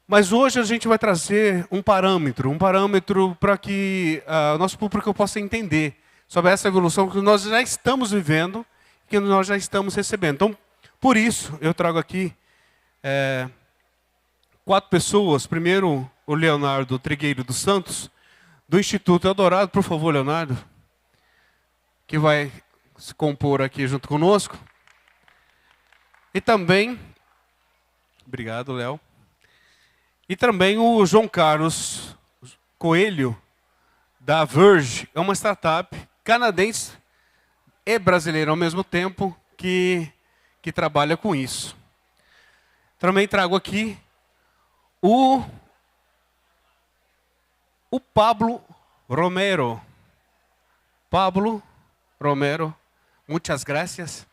Mas hoje a gente vai trazer um parâmetro para que o nosso público possa entender sobre essa evolução que nós já estamos vivendo, que nós já estamos recebendo. Então, por isso, eu trago aqui 4 pessoas. Primeiro, o Leonardo Trigueiro dos Santos, do Instituto Eldorado. Por favor, Leonardo, que vai se compor aqui junto conosco. E também, obrigado, Léo. E também o João Carlos Coelho, da Verge, é uma startup canadense e brasileira ao mesmo tempo, que trabalha com isso. Também trago aqui o Pablo Romero. Pablo Romero, muitas gracias.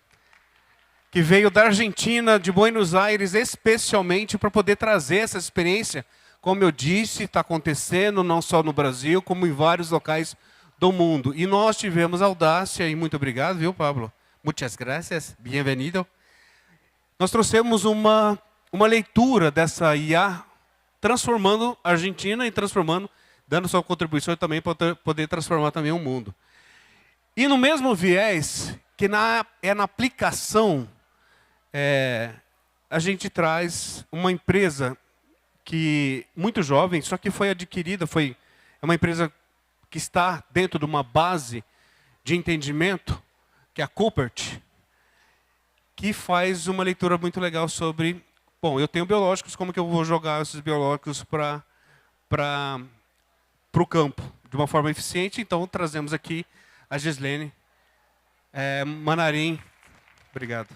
Que veio da Argentina, de Buenos Aires, especialmente para poder trazer essa experiência. Como eu disse, está acontecendo não só no Brasil, como em vários locais do mundo. E nós tivemos a audácia, e muito obrigado, viu, Pablo? Muitas gracias, bienvenido. Nós trouxemos uma leitura dessa IA, transformando a Argentina e transformando, dando sua contribuição também para poder transformar também o mundo. E no mesmo viés, que na aplicação, a gente traz uma empresa que muito jovem, só que foi adquirida, é uma empresa que está dentro de uma base de entendimento, que é a Coopert, que faz uma leitura muito legal sobre, bom, eu tenho biológicos, como que eu vou jogar esses biológicos para o campo de uma forma eficiente? Então trazemos aqui a Gislene Manarim, obrigado,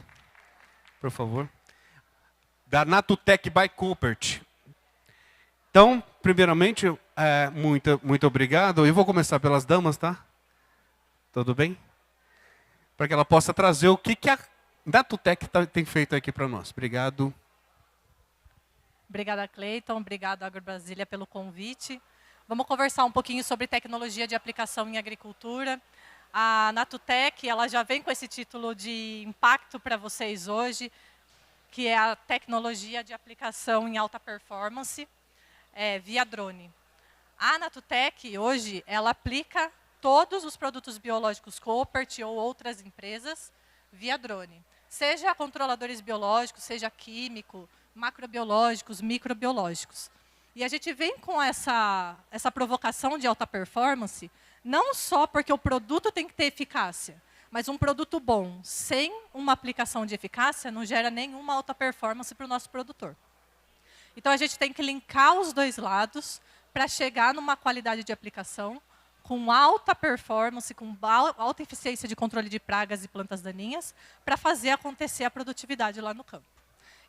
por favor, da Natutec by Coopert. Então, primeiramente, muito obrigado. Eu vou começar pelas damas, tá? Tudo bem? Para que ela possa trazer o que a Natutec tem feito aqui para nós. Obrigado. Obrigada, Cleiton. Obrigado, AgroBrasília, pelo convite. Vamos conversar um pouquinho sobre tecnologia de aplicação em agricultura. A Natutec, ela já vem com esse título de impacto para vocês hoje, que é a tecnologia de aplicação em alta performance via drone. A Natutec, hoje, ela aplica todos os produtos biológicos Coopert ou outras empresas via drone. Seja controladores biológicos, seja químico, macrobiológicos, microbiológicos. E a gente vem com essa provocação de alta performance, não só porque o produto tem que ter eficácia, mas um produto bom, sem uma aplicação de eficácia, não gera nenhuma alta performance para o nosso produtor. Então, a gente tem que linkar os dois lados para chegar numa qualidade de aplicação com alta performance, com alta eficiência de controle de pragas e plantas daninhas, para fazer acontecer a produtividade lá no campo.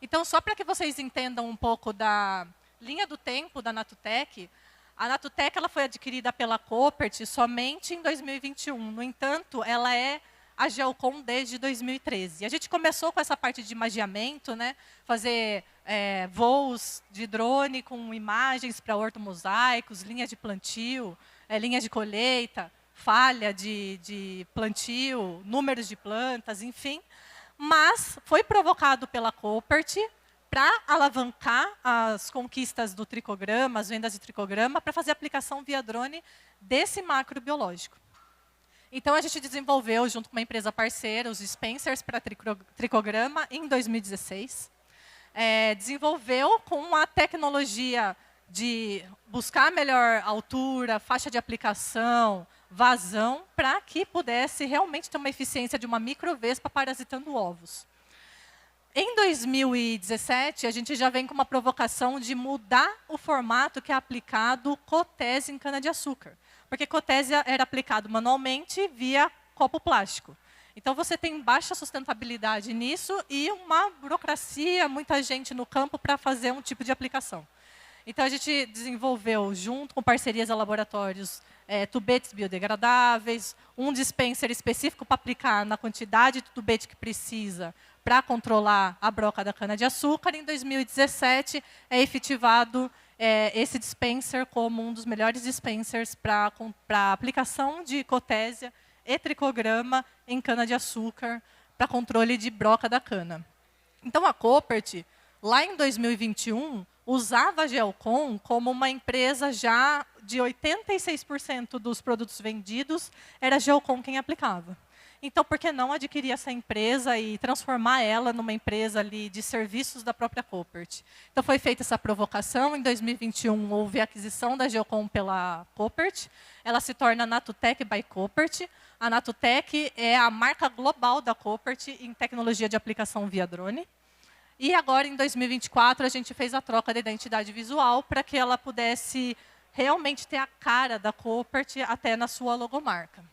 Então, só para que vocês entendam um pouco da linha do tempo da Natutec, a Natutec ela foi adquirida pela Coopert somente em 2021. No entanto, ela é a Geocom desde 2013. E a gente começou com essa parte de imagiamento, né? Fazer voos de drone com imagens para ortomosaicos, linhas de plantio, linhas de colheita, falha de plantio, números de plantas, enfim. Mas foi provocado pela Coopert para alavancar as conquistas do tricograma, as vendas de tricograma, para fazer aplicação via drone desse macrobiológico. Então, a gente desenvolveu, junto com uma empresa parceira, os dispensers para tricograma em 2016. Desenvolveu com a tecnologia de buscar melhor altura, faixa de aplicação, vazão, para que pudesse realmente ter uma eficiência de uma microvespa parasitando ovos. Em 2017, a gente já vem com uma provocação de mudar o formato que é aplicado Cotésia em cana-de-açúcar. Porque Cotésia era aplicado manualmente via copo plástico. Então, você tem baixa sustentabilidade nisso e uma burocracia, muita gente no campo para fazer um tipo de aplicação. Então, a gente desenvolveu, junto com parcerias a laboratórios, tubetes biodegradáveis, um dispenser específico para aplicar na quantidade de tubete que precisa para controlar a broca da cana-de-açúcar. Em 2017, é efetivado esse dispenser como um dos melhores dispensers para aplicação de cotésia e tricograma em cana-de-açúcar para controle de broca da cana. Então, a Coopert, lá em 2021, usava a Geocom como uma empresa já de 86% dos produtos vendidos, era a Geocom quem aplicava. Então, por que não adquirir essa empresa e transformar ela numa empresa ali de serviços da própria Coopert? Então, foi feita essa provocação. Em 2021, houve a aquisição da Geocom pela Coopert. Ela se torna Natutec by Coopert. A Natutec é a marca global da Coopert em tecnologia de aplicação via drone. E agora, em 2024, a gente fez a troca da identidade visual para que ela pudesse realmente ter a cara da Coopert até na sua logomarca.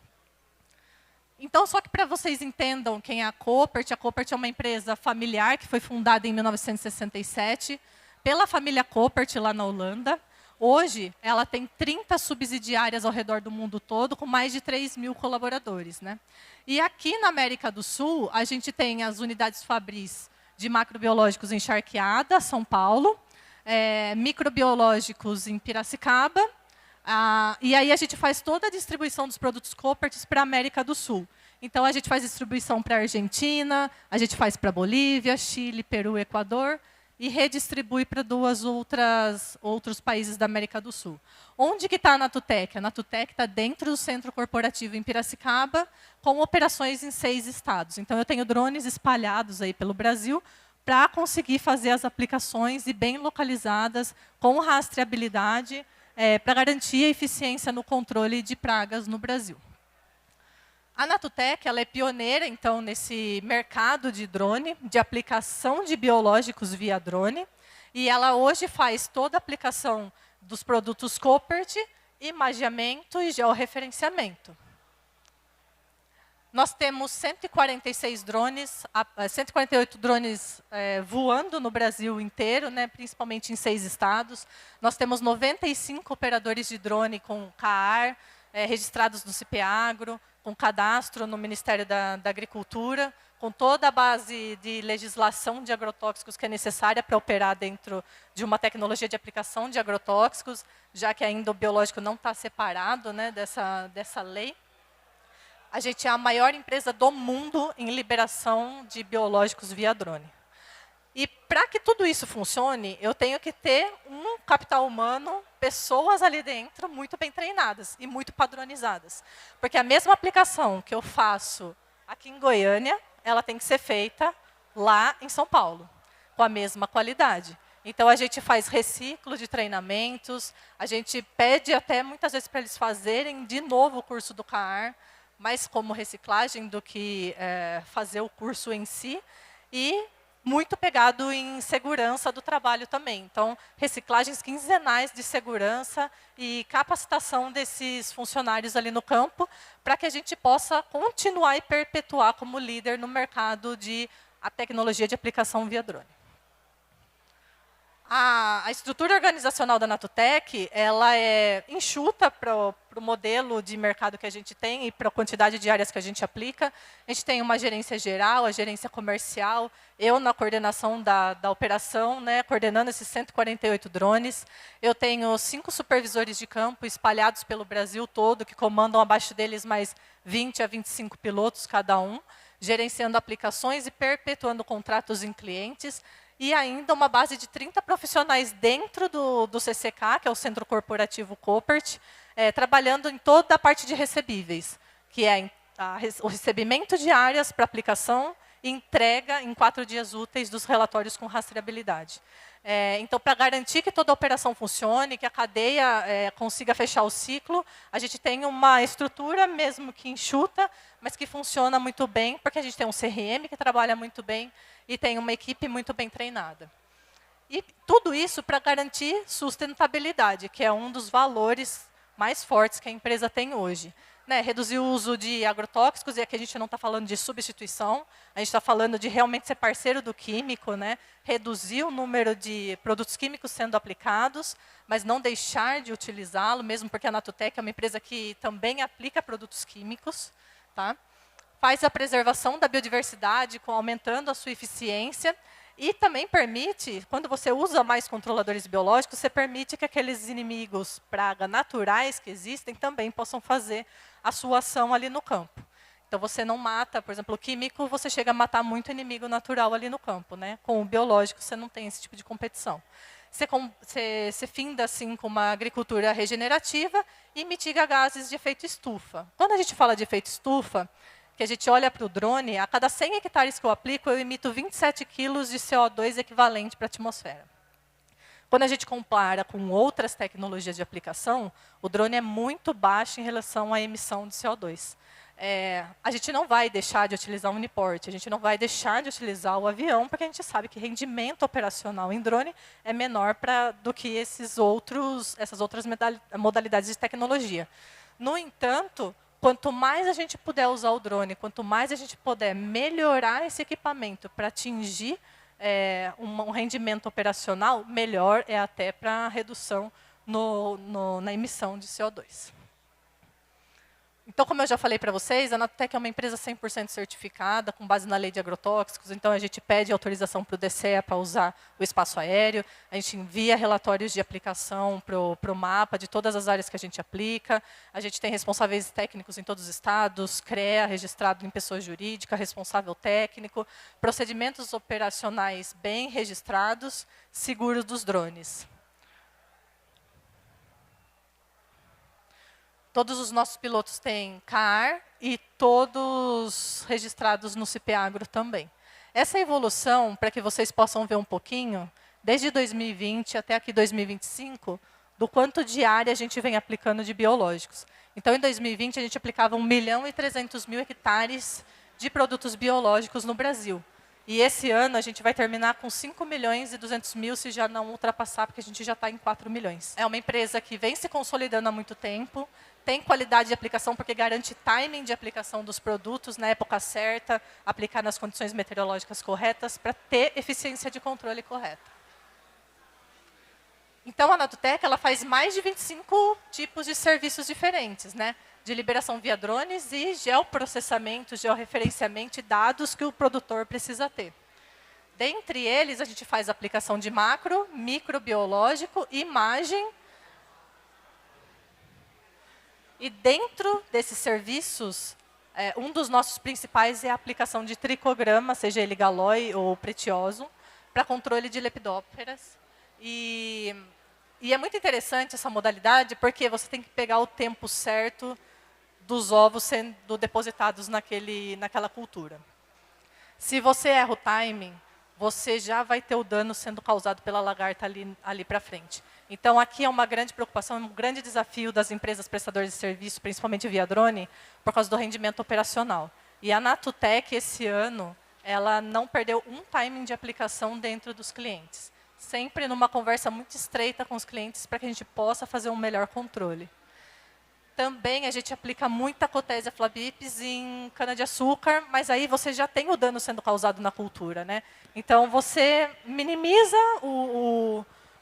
Então, só que para vocês entendam quem é a Coopert é uma empresa familiar que foi fundada em 1967 pela família Coopert lá na Holanda. Hoje, ela tem 30 subsidiárias ao redor do mundo todo, com mais de 3.000 colaboradores, né? E aqui na América do Sul, a gente tem as unidades fabris de macrobiológicos em Charqueada, São Paulo, microbiológicos em Piracicaba, e aí a gente faz toda a distribuição dos produtos Coopert para a América do Sul. Então, a gente faz distribuição para a Argentina, a gente faz para a Bolívia, Chile, Peru, Equador, e redistribui para outros países da América do Sul. Onde que está a Natutec? A Natutec está dentro do centro corporativo em Piracicaba, com operações em 6 estados. Então, eu tenho drones espalhados aí pelo Brasil para conseguir fazer as aplicações e bem localizadas, com rastreabilidade, para garantir a eficiência no controle de pragas no Brasil. A Natutec ela é pioneira, então, nesse mercado de drone, de aplicação de biológicos via drone. E ela hoje faz toda a aplicação dos produtos Coopert, imageamento e georreferenciamento. Nós temos 146 drones, 148 drones voando no Brasil inteiro, né, principalmente em 6 estados. Nós temos 95 operadores de drone com CAAR, registrados no CIPEAGRO, com cadastro no Ministério da Agricultura, com toda a base de legislação de agrotóxicos que é necessária para operar dentro de uma tecnologia de aplicação de agrotóxicos, já que ainda o biológico não está separado, né, dessa lei. A gente é a maior empresa do mundo em liberação de biológicos via drone. E para que tudo isso funcione, eu tenho que ter um capital humano, pessoas ali dentro muito bem treinadas e muito padronizadas. Porque a mesma aplicação que eu faço aqui em Goiânia, ela tem que ser feita lá em São Paulo, com a mesma qualidade. Então, a gente faz reciclo de treinamentos, a gente pede até muitas vezes para eles fazerem de novo o curso do CAAR, mais como reciclagem do que fazer o curso em si, e muito pegado em segurança do trabalho também. Então, reciclagens quinzenais de segurança e capacitação desses funcionários ali no campo, para que a gente possa continuar e perpetuar como líder no mercado de tecnologia de aplicação via drone. A estrutura organizacional da Natutec, ela é enxuta para o modelo de mercado que a gente tem e para a quantidade de áreas que a gente aplica. A gente tem uma gerência geral, a gerência comercial, eu na coordenação da operação, né, coordenando esses 148 drones. Eu tenho 5 supervisores de campo espalhados pelo Brasil todo, que comandam abaixo deles mais 20 a 25 pilotos cada um, gerenciando aplicações e perpetuando contratos em clientes. E ainda uma base de 30 profissionais dentro do CCK, que é o Centro Corporativo Coopert, trabalhando em toda a parte de recebíveis, que é o recebimento de áreas para aplicação e entrega em 4 dias úteis dos relatórios com rastreabilidade. Então, para garantir que toda a operação funcione, que a cadeia consiga fechar o ciclo, a gente tem uma estrutura, mesmo que enxuta, mas que funciona muito bem, porque a gente tem um CRM que trabalha muito bem e tem uma equipe muito bem treinada. E tudo isso para garantir sustentabilidade, que é um dos valores mais fortes que a empresa tem hoje. Né, reduzir o uso de agrotóxicos, e aqui a gente não está falando de substituição, a gente está falando de realmente ser parceiro do químico, né, reduzir o número de produtos químicos sendo aplicados, mas não deixar de utilizá-lo, mesmo porque a Natutec é uma empresa que também aplica produtos químicos. Tá? Faz a preservação da biodiversidade, aumentando a sua eficiência, e também permite, quando você usa mais controladores biológicos, você permite que aqueles inimigos, praga naturais que existem, também possam fazer a sua ação ali no campo. Então, você não mata, por exemplo, o químico, você chega a matar muito inimigo natural ali no campo. Né? Com o biológico, você não tem esse tipo de competição. você finda assim com uma agricultura regenerativa e mitiga gases de efeito estufa. Quando a gente fala de efeito estufa, que a gente olha para o drone, a cada 100 hectares que eu aplico, eu emito 27 quilos de CO2 equivalente para a atmosfera. Quando a gente compara com outras tecnologias de aplicação, o drone é muito baixo em relação à emissão de CO2. A gente não vai deixar de utilizar o uniporte, a gente não vai deixar de utilizar o avião, porque a gente sabe que rendimento operacional em drone é menor do que essas outras modalidades de tecnologia. No entanto, quanto mais a gente puder usar o drone, quanto mais a gente puder melhorar esse equipamento para atingir um rendimento operacional, melhor é até para a redução na emissão de CO2. Então, como eu já falei para vocês, a Natutec é uma empresa 100% certificada, com base na lei de agrotóxicos. Então, a gente pede autorização para o DCEA para usar o espaço aéreo. A gente envia relatórios de aplicação para o mapa de todas as áreas que a gente aplica. A gente tem responsáveis técnicos em todos os estados, CREA, registrado em pessoa jurídica, responsável técnico, procedimentos operacionais bem registrados, seguros dos drones. Todos os nossos pilotos têm CAR e todos registrados no CPAgro também. Essa evolução, para que vocês possam ver um pouquinho, desde 2020 até aqui 2025, do quanto de área a gente vem aplicando de biológicos. Então, em 2020, a gente aplicava 1.300.000 hectares de produtos biológicos no Brasil. E esse ano a gente vai terminar com 5.200.000, se já não ultrapassar, porque a gente já está em 4 milhões. É uma empresa que vem se consolidando há muito tempo, tem qualidade de aplicação, porque garante timing de aplicação dos produtos na época certa, aplicar nas condições meteorológicas corretas, para ter eficiência de controle correta. Então, a Natutec ela faz mais de 25 tipos de serviços diferentes, né? De liberação via drones e geoprocessamento, georreferenciamento de dados que o produtor precisa ter. Dentre eles, a gente faz aplicação de macro, microbiológico, imagem. E dentro desses serviços, um dos nossos principais é a aplicação de tricograma, seja ele galói ou pretioso, para controle de lepidópteras. E é muito interessante essa modalidade, porque você tem que pegar o tempo certo dos ovos sendo depositados naquela cultura. Se você erra o timing, você já vai ter o dano sendo causado pela lagarta ali para frente. Então, aqui é uma grande preocupação, um grande desafio das empresas prestadoras de serviço, principalmente via drone, por causa do rendimento operacional. E a Natutec, esse ano, ela não perdeu um timing de aplicação dentro dos clientes. Sempre numa conversa muito estreita com os clientes para que a gente possa fazer um melhor controle. Também a gente aplica muita Cotésia flabipes em cana-de-açúcar, mas aí você já tem o dano sendo causado na cultura, né? Então, você minimiza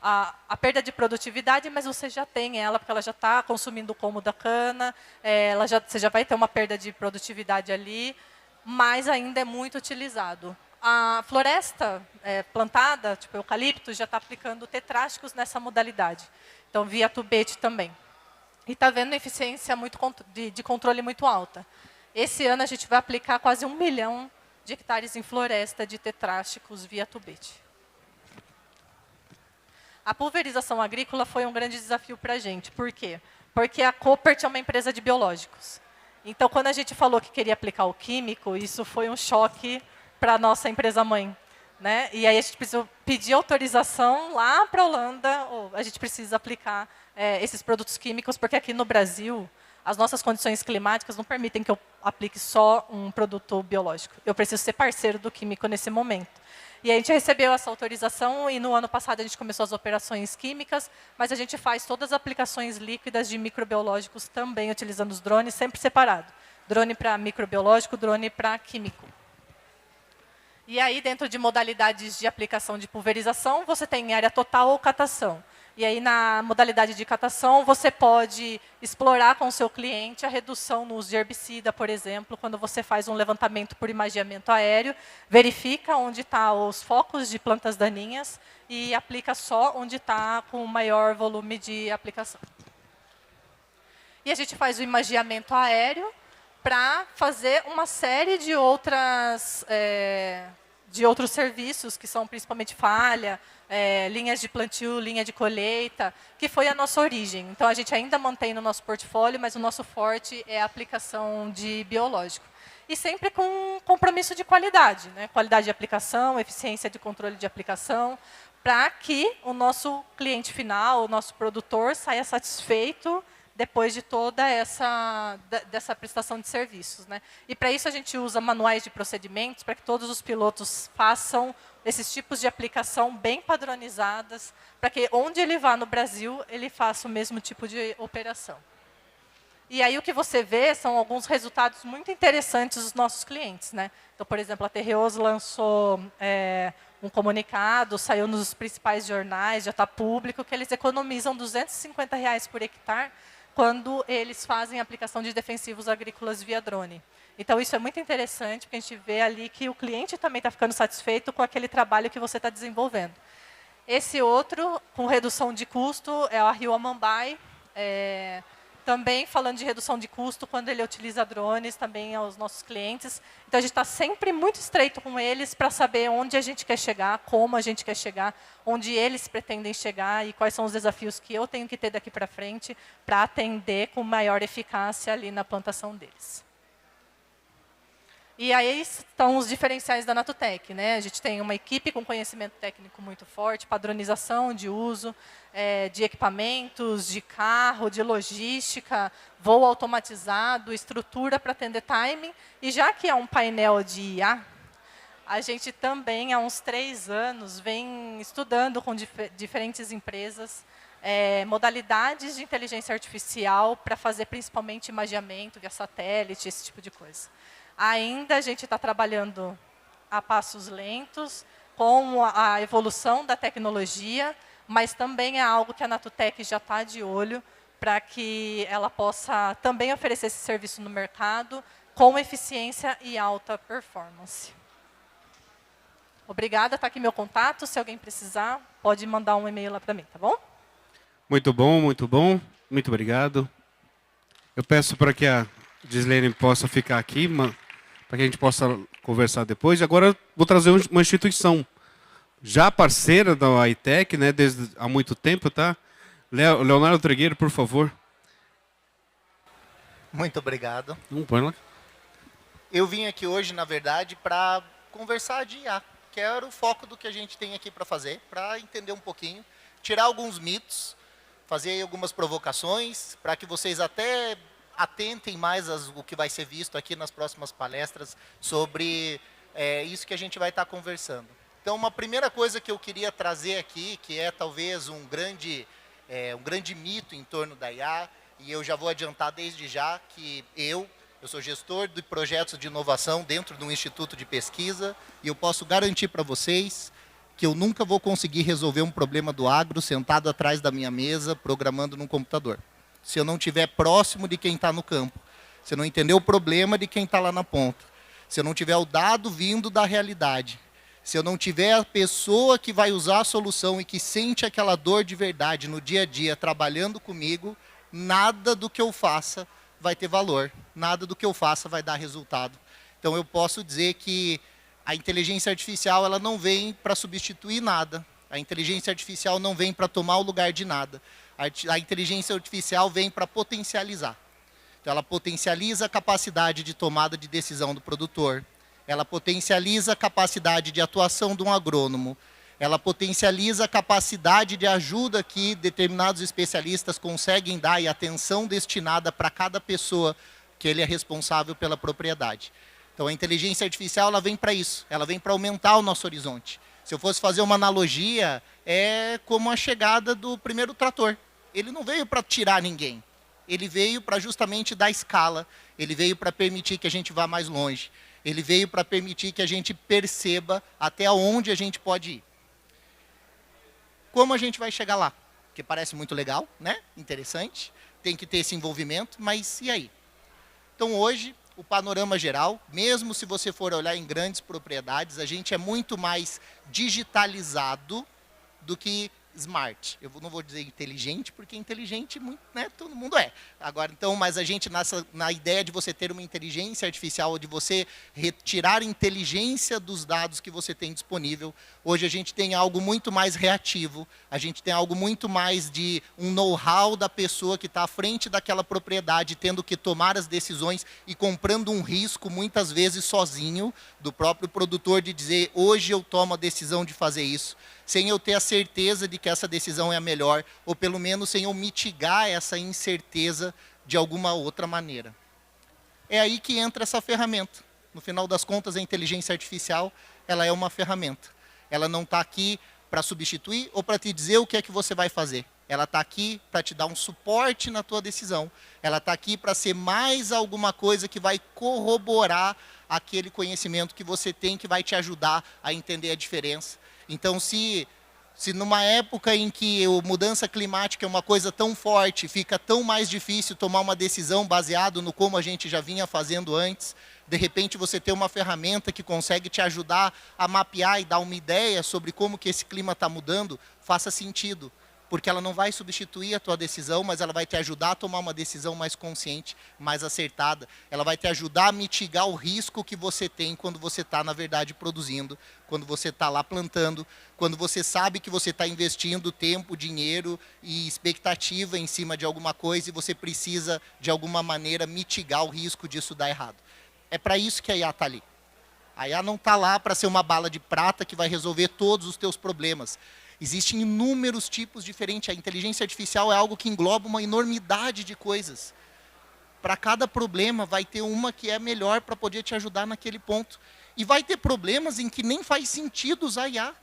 a perda de produtividade, mas você já tem ela, porque ela já está consumindo o como da cana, você já vai ter uma perda de produtividade ali, mas ainda é muito utilizado. A floresta plantada, tipo eucalipto, já está aplicando tetrásticos nessa modalidade. Então, via tubete também. E está vendo eficiência de controle muito alta. Esse ano, a gente vai aplicar quase 1 milhão de hectares em floresta de tetrásticos via tubete. A pulverização agrícola foi um grande desafio para a gente. Por quê? Porque a Koppert é uma empresa de biológicos. Então, quando a gente falou que queria aplicar o químico, isso foi um choque para a nossa empresa-mãe. Né? E aí a gente precisou pedir autorização lá para a Holanda, a gente precisa aplicar esses produtos químicos, porque aqui no Brasil, as nossas condições climáticas não permitem que eu aplique só um produto biológico. Eu preciso ser parceiro do químico nesse momento. E a gente recebeu essa autorização e no ano passado a gente começou as operações químicas, mas a gente faz todas as aplicações líquidas de microbiológicos também, utilizando os drones, sempre separado. Drone para microbiológico, drone para químico. E aí, dentro de modalidades de aplicação de pulverização, você tem área total ou catação. E aí, na modalidade de catação, você pode explorar com o seu cliente a redução no uso de herbicida, por exemplo, quando você faz um levantamento por imageamento aéreo, verifica onde estão os focos de plantas daninhas e aplica só onde está com o maior volume de aplicação. E a gente faz o imageamento aéreo para fazer uma série de outras de outros serviços, que são principalmente falha, linhas de plantio, linha de colheita, que foi a nossa origem. Então, a gente ainda mantém no nosso portfólio, mas o nosso forte é a aplicação de biológico. E sempre com compromisso de qualidade, né? Qualidade de aplicação, eficiência de controle de aplicação, para que o nosso cliente final, o nosso produtor, saia satisfeito depois de toda dessa prestação de serviços, né? E para isso a gente usa manuais de procedimentos para que todos os pilotos façam esses tipos de aplicação bem padronizadas, para que onde ele vá no Brasil, ele faça o mesmo tipo de operação. E aí o que você vê são alguns resultados muito interessantes dos nossos clientes, né? Então, por exemplo, a Terreos lançou um comunicado, saiu nos principais jornais, já está público, que eles economizam R$250 por hectare quando eles fazem a aplicação de defensivos agrícolas via drone. Então, isso é muito interessante, porque a gente vê ali que o cliente também está ficando satisfeito com aquele trabalho que você está desenvolvendo. Esse outro, com redução de custo, é a Rio Amambai, também falando de redução de custo, quando ele utiliza drones também aos nossos clientes. Então, a gente está sempre muito estreito com eles para saber onde a gente quer chegar, como a gente quer chegar, onde eles pretendem chegar e quais são os desafios que eu tenho que ter daqui para frente para atender com maior eficácia ali na plantação deles. E aí estão os diferenciais da Natutec, né? A gente tem uma equipe com conhecimento técnico muito forte, padronização de uso de equipamentos, de carro, de logística, voo automatizado, estrutura para atender timing. E já que é um painel de IA, a gente também, há uns 3 anos, vem estudando com diferentes empresas modalidades de inteligência artificial para fazer principalmente imageamento via satélite, esse tipo de coisa. Ainda a gente está trabalhando a passos lentos com a evolução da tecnologia, mas também é algo que a Natutec já está de olho para que ela possa também oferecer esse serviço no mercado com eficiência e alta performance. Obrigada, está aqui meu contato. Se alguém precisar, pode mandar um e-mail lá para mim, tá bom? Muito bom, muito bom. Muito obrigado. Eu peço para que a Gislene possa ficar aqui, para que a gente possa conversar depois. Agora, vou trazer uma instituição já parceira da AITEC, né, desde há muito tempo, tá? Leonardo Tregueiro, por favor. Muito obrigado. Põe lá. Eu vim aqui hoje, na verdade, para conversar de IA, que era o foco do que a gente tem aqui para fazer, para entender um pouquinho, tirar alguns mitos, fazer aí algumas provocações, para que vocês até atentem mais o que vai ser visto aqui nas próximas palestras sobre isso que a gente vai estar conversando. Então, uma primeira coisa que eu queria trazer aqui, que é talvez um grande mito em torno da IA, e eu já vou adiantar desde já que eu sou gestor de projetos de inovação dentro de um instituto de pesquisa, e eu posso garantir para vocês que eu nunca vou conseguir resolver um problema do agro sentado atrás da minha mesa, programando num computador. Se eu não estiver próximo de quem está no campo, se eu não entender o problema de quem está lá na ponta, se eu não tiver o dado vindo da realidade, se eu não tiver a pessoa que vai usar a solução e que sente aquela dor de verdade no dia a dia, trabalhando comigo, nada do que eu faça vai ter valor, nada do que eu faça vai dar resultado. Então, eu posso dizer que a inteligência artificial ela não vem para substituir nada, a inteligência artificial não vem para tomar o lugar de nada. A inteligência artificial vem para potencializar. Então, ela potencializa a capacidade de tomada de decisão do produtor, ela potencializa a capacidade de atuação de um agrônomo, ela potencializa a capacidade de ajuda que determinados especialistas conseguem dar e atenção destinada para cada pessoa que ele é responsável pela propriedade. Então, a inteligência artificial ela vem para isso, ela vem para aumentar o nosso horizonte. Se eu fosse fazer uma analogia, é como a chegada do primeiro trator. Ele não veio para tirar ninguém, ele veio para justamente dar escala, ele veio para permitir que a gente vá mais longe, ele veio para permitir que a gente perceba até onde a gente pode ir. Como a gente vai chegar lá? Porque parece muito legal, né? Interessante, tem que ter esse envolvimento, mas e aí? Então hoje, o panorama geral, mesmo se você for olhar em grandes propriedades, a gente é muito mais digitalizado do que smart. Eu não vou dizer inteligente, porque inteligente, né, todo mundo é. Agora, então, mas a gente, na ideia de você ter uma inteligência artificial, ou de você retirar inteligência dos dados que você tem disponível, hoje a gente tem algo muito mais reativo, a gente tem algo muito mais de um know-how da pessoa que está à frente daquela propriedade, tendo que tomar as decisões e comprando um risco, muitas vezes sozinho, do próprio produtor, de dizer, hoje eu tomo a decisão de fazer isso, sem eu ter a certeza de que essa decisão é a melhor, ou pelo menos sem eu mitigar essa incerteza de alguma outra maneira. É aí que entra essa ferramenta. No final das contas, a inteligência artificial, ela é uma ferramenta. Ela não está aqui para substituir ou para te dizer o que é que você vai fazer. Ela está aqui para te dar um suporte na tua decisão. Ela está aqui para ser mais alguma coisa que vai corroborar aquele conhecimento que você tem, que vai te ajudar a entender a diferença. Então, se numa época em que a mudança climática é uma coisa tão forte, fica tão mais difícil tomar uma decisão baseado no como a gente já vinha fazendo antes, de repente você tem uma ferramenta que consegue te ajudar a mapear e dar uma ideia sobre como que esse clima está mudando, faça sentido. Porque ela não vai substituir a tua decisão, mas ela vai te ajudar a tomar uma decisão mais consciente, mais acertada. Ela vai te ajudar a mitigar o risco que você tem quando você está, na verdade, produzindo, quando você está lá plantando, quando você sabe que você está investindo tempo, dinheiro e expectativa em cima de alguma coisa e você precisa, de alguma maneira, mitigar o risco disso dar errado. É para isso que a IA está ali. A IA não está lá para ser uma bala de prata que vai resolver todos os teus problemas. Existem inúmeros tipos diferentes. A inteligência artificial é algo que engloba uma enormidade de coisas. Para cada problema vai ter uma que é melhor para poder te ajudar naquele ponto. E vai ter problemas em que nem faz sentido usar IA,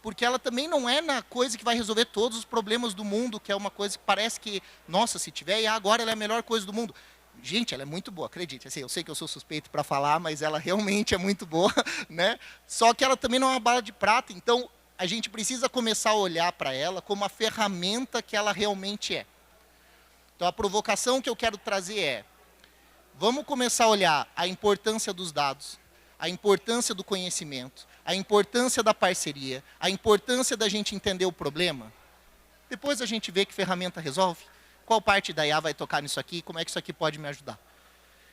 porque ela também não é na coisa que vai resolver todos os problemas do mundo, que é uma coisa que parece que, nossa, se tiver IA agora ela é a melhor coisa do mundo. Gente, ela é muito boa, acredite. Assim, eu sei que eu sou suspeito para falar, mas ela realmente é muito boa, né? Só que ela também não é uma bala de prata, então a gente precisa começar a olhar para ela como a ferramenta que ela realmente é. Então, a provocação que eu quero trazer é, vamos começar a olhar a importância dos dados, a importância do conhecimento, a importância da parceria, a importância da gente entender o problema. Depois a gente vê que ferramenta resolve, qual parte da IA vai tocar nisso aqui, como é que isso aqui pode me ajudar.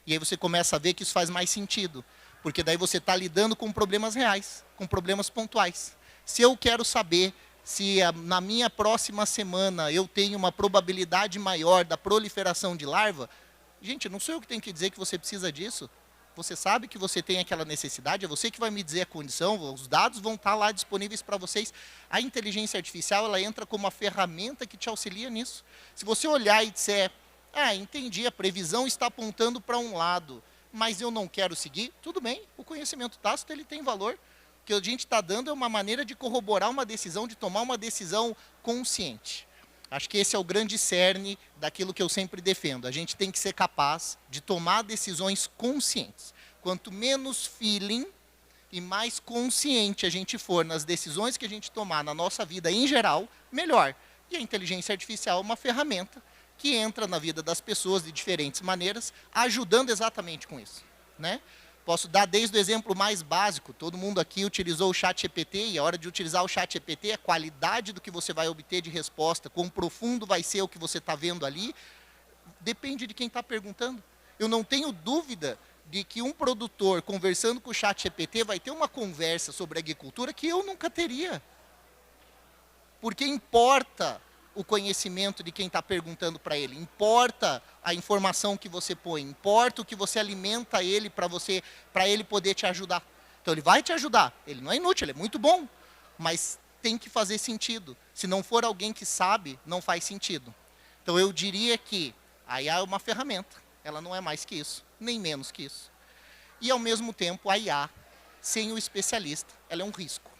E aí você começa a ver que isso faz mais sentido, porque daí você está lidando com problemas reais, com problemas pontuais. Se eu quero saber se na minha próxima semana eu tenho uma probabilidade maior da proliferação de larva, gente, não sou eu que tenho que dizer que você precisa disso. Você sabe que você tem aquela necessidade, é você que vai me dizer a condição, os dados vão estar lá disponíveis para vocês. A inteligência artificial, ela entra como uma ferramenta que te auxilia nisso. Se você olhar e disser, entendi, a previsão está apontando para um lado, mas eu não quero seguir, tudo bem, o conhecimento tácito ele tem valor. O que a gente está dando é uma maneira de corroborar uma decisão, de tomar uma decisão consciente. Acho que esse é o grande cerne daquilo que eu sempre defendo. A gente tem que ser capaz de tomar decisões conscientes. Quanto menos feeling e mais consciente a gente for nas decisões que a gente tomar na nossa vida em geral, melhor. E a inteligência artificial é uma ferramenta que entra na vida das pessoas de diferentes maneiras, ajudando exatamente com isso, né? Posso dar desde o exemplo mais básico, todo mundo aqui utilizou o ChatGPT e a hora de utilizar o ChatGPT, a qualidade do que você vai obter de resposta, quão profundo vai ser o que você está vendo ali, depende de quem está perguntando. Eu não tenho dúvida de que um produtor conversando com o ChatGPT vai ter uma conversa sobre agricultura que eu nunca teria. Porque importa o conhecimento de quem está perguntando para ele, importa a informação que você põe, importa o que você alimenta ele para ele poder te ajudar. Então ele vai te ajudar, ele não é inútil, ele é muito bom, mas tem que fazer sentido. Se não for alguém que sabe, não faz sentido. Então eu diria que a IA é uma ferramenta, ela não é mais que isso, nem menos que isso. E ao mesmo tempo a IA, sem o especialista, ela é um risco.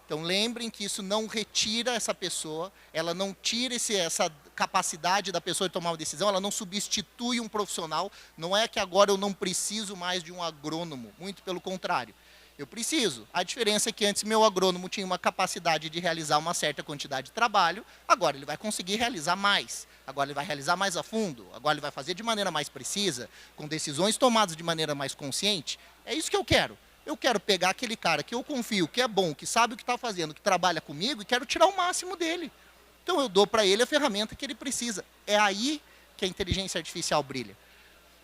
Então lembrem que isso não retira essa pessoa, ela não tira essa capacidade da pessoa de tomar uma decisão, ela não substitui um profissional, não é que agora eu não preciso mais de um agrônomo, muito pelo contrário. Eu preciso. A diferença é que antes meu agrônomo tinha uma capacidade de realizar uma certa quantidade de trabalho, agora ele vai conseguir realizar mais. Agora ele vai realizar mais a fundo, agora ele vai fazer de maneira mais precisa, com decisões tomadas de maneira mais consciente. É isso que eu quero. Eu quero pegar aquele cara que eu confio, que é bom, que sabe o que está fazendo, que trabalha comigo, e quero tirar o máximo dele. Então eu dou para ele a ferramenta que ele precisa. É aí que a inteligência artificial brilha.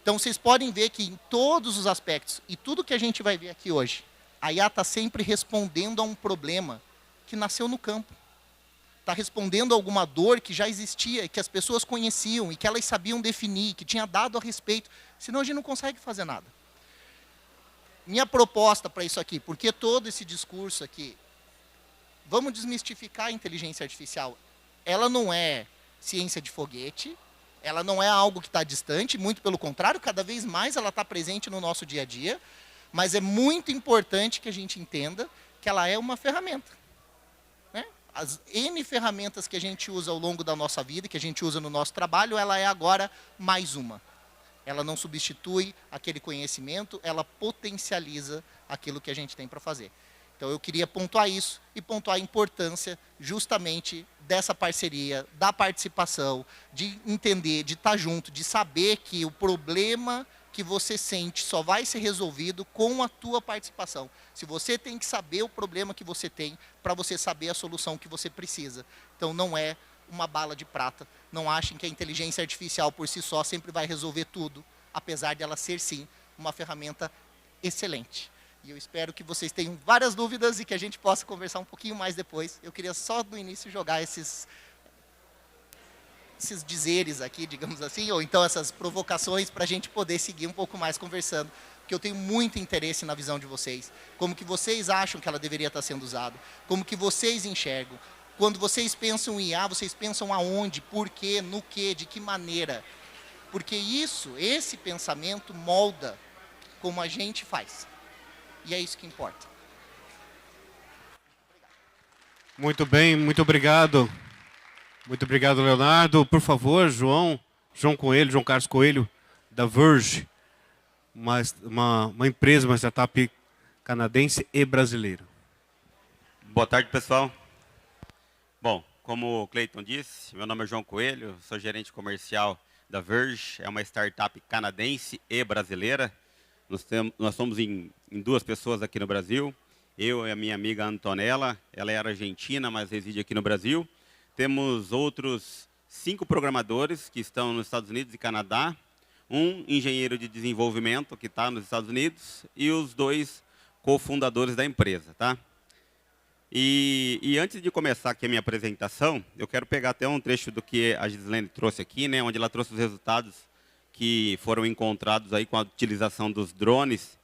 Então vocês podem ver que em todos os aspectos, e tudo que a gente vai ver aqui hoje, a IA está sempre respondendo a um problema que nasceu no campo. Está respondendo a alguma dor que já existia, que as pessoas conheciam e que elas sabiam definir, que tinha dado a respeito. Senão a gente não consegue fazer nada. Minha proposta para isso aqui, por que todo esse discurso aqui? Vamos desmistificar a inteligência artificial. Ela não é ciência de foguete, ela não é algo que está distante, muito pelo contrário, cada vez mais ela está presente no nosso dia a dia, mas é muito importante que a gente entenda que ela é uma ferramenta. Né? As N ferramentas que a gente usa ao longo da nossa vida, que a gente usa no nosso trabalho, ela é agora mais uma. Ela não substitui aquele conhecimento, ela potencializa aquilo que a gente tem para fazer. Então eu queria pontuar isso e pontuar a importância justamente dessa parceria, da participação, de entender, de estar junto, de saber que o problema que você sente só vai ser resolvido com a tua participação. Se você tem que saber o problema que você tem para você saber a solução que você precisa. Então não é uma bala de prata. Não achem que a inteligência artificial por si só sempre vai resolver tudo, apesar de ela ser sim uma ferramenta excelente. E eu espero que vocês tenham várias dúvidas e que a gente possa conversar um pouquinho mais depois. Eu queria só no início jogar esses dizeres aqui, digamos assim, ou então essas provocações para a gente poder seguir um pouco mais conversando, porque eu tenho muito interesse na visão de vocês, como que vocês acham que ela deveria estar sendo usada, como que vocês enxergam. Quando vocês pensam em IA, vocês pensam aonde, por quê, no quê, de que maneira. Porque esse pensamento molda como a gente faz. E é isso que importa. Muito bem, muito obrigado. Muito obrigado, Leonardo. Por favor, João Carlos Coelho, da Verge, uma empresa, uma startup canadense e brasileira. Boa tarde, pessoal. Bom, como o Cleiton disse, meu nome é João Coelho, sou gerente comercial da Verge, é uma startup canadense e brasileira. Nós somos em 2 pessoas aqui no Brasil, eu e a minha amiga Antonella, ela é argentina, mas reside aqui no Brasil. Temos outros 5 programadores que estão nos Estados Unidos e Canadá, um engenheiro de desenvolvimento que está nos Estados Unidos e os 2 cofundadores da empresa, tá? E antes de começar aqui a minha apresentação, eu quero pegar até um trecho do que a Gislene trouxe aqui, né, onde ela trouxe os resultados que foram encontrados aí com a utilização dos drones.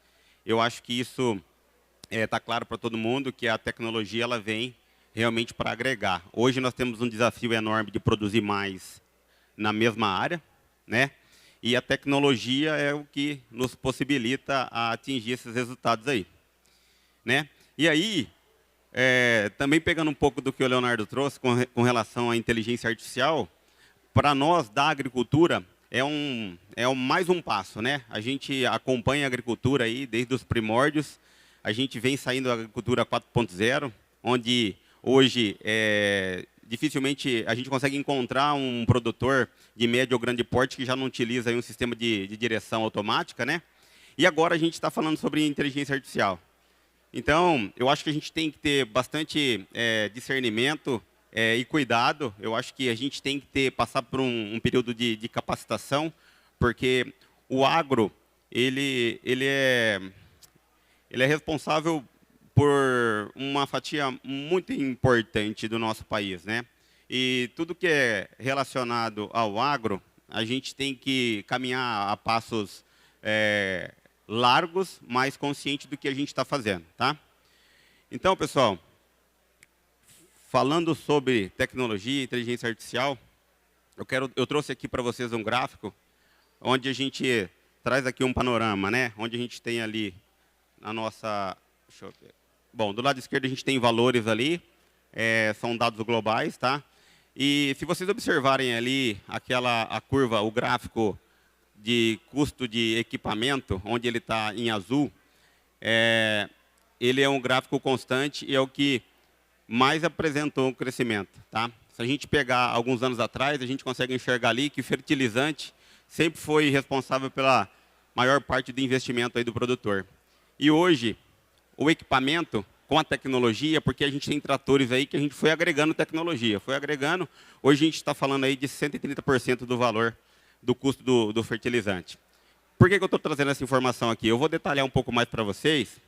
Eu acho que isso está claro para todo mundo que a tecnologia ela vem realmente para agregar. Hoje nós temos um desafio enorme de produzir mais na mesma área, né? E a tecnologia é o que nos possibilita a atingir esses resultados aí, né? E aí, também pegando um pouco do que o Leonardo trouxe com relação à inteligência artificial, para nós da agricultura mais um passo, né? A gente acompanha a agricultura aí desde os primórdios. A gente vem saindo da agricultura 4.0, onde hoje dificilmente a gente consegue encontrar um produtor de médio ou grande porte que já não utiliza aí um sistema de direção automática, né? E agora a gente está falando sobre inteligência artificial. Então, eu acho que a gente tem que ter bastante discernimento e cuidado. Eu acho que a gente tem que passar por um período de capacitação, porque o agro ele é responsável por uma fatia muito importante do nosso país, né? E tudo que é relacionado ao agro, a gente tem que caminhar a passos largos, mas consciente do que a gente está fazendo, tá? Então, pessoal, falando sobre tecnologia e inteligência artificial, eu trouxe aqui para vocês um gráfico onde a gente traz aqui um panorama, né? Onde a gente tem ali a nossa... Deixa eu ver. Bom, do lado esquerdo a gente tem valores ali, são dados globais, tá? E se vocês observarem ali a curva, o gráfico de custo de equipamento, onde ele está em azul, ele é um gráfico constante e é o que mais apresentou um crescimento, tá? Se a gente pegar alguns anos atrás, a gente consegue enxergar ali que fertilizante sempre foi responsável pela maior parte do investimento aí do produtor. E hoje, o equipamento com a tecnologia, porque a gente tem tratores aí que a gente foi agregando tecnologia, foi agregando. Hoje a gente está falando aí de 130% do valor do custo do fertilizante. Por que eu estou trazendo essa informação aqui? Eu vou detalhar um pouco mais para vocês.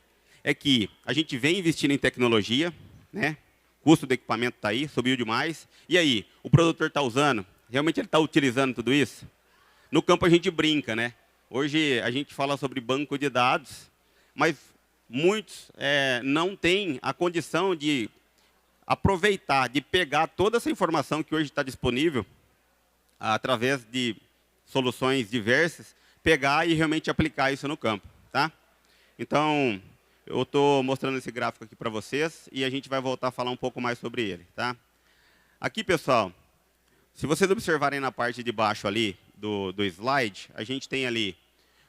É que a gente vem investindo em tecnologia, né? O custo do equipamento está aí, subiu demais. E aí, o produtor está usando? Realmente ele está utilizando tudo isso? No campo a gente brinca, né? Hoje a gente fala sobre banco de dados, mas muitos não têm a condição de aproveitar, de pegar toda essa informação que hoje está disponível, através de soluções diversas, pegar e realmente aplicar isso no campo, tá? Então, eu estou mostrando esse gráfico aqui para vocês e a gente vai voltar a falar um pouco mais sobre ele, tá? Aqui, pessoal, se vocês observarem na parte de baixo ali do slide, a gente tem ali,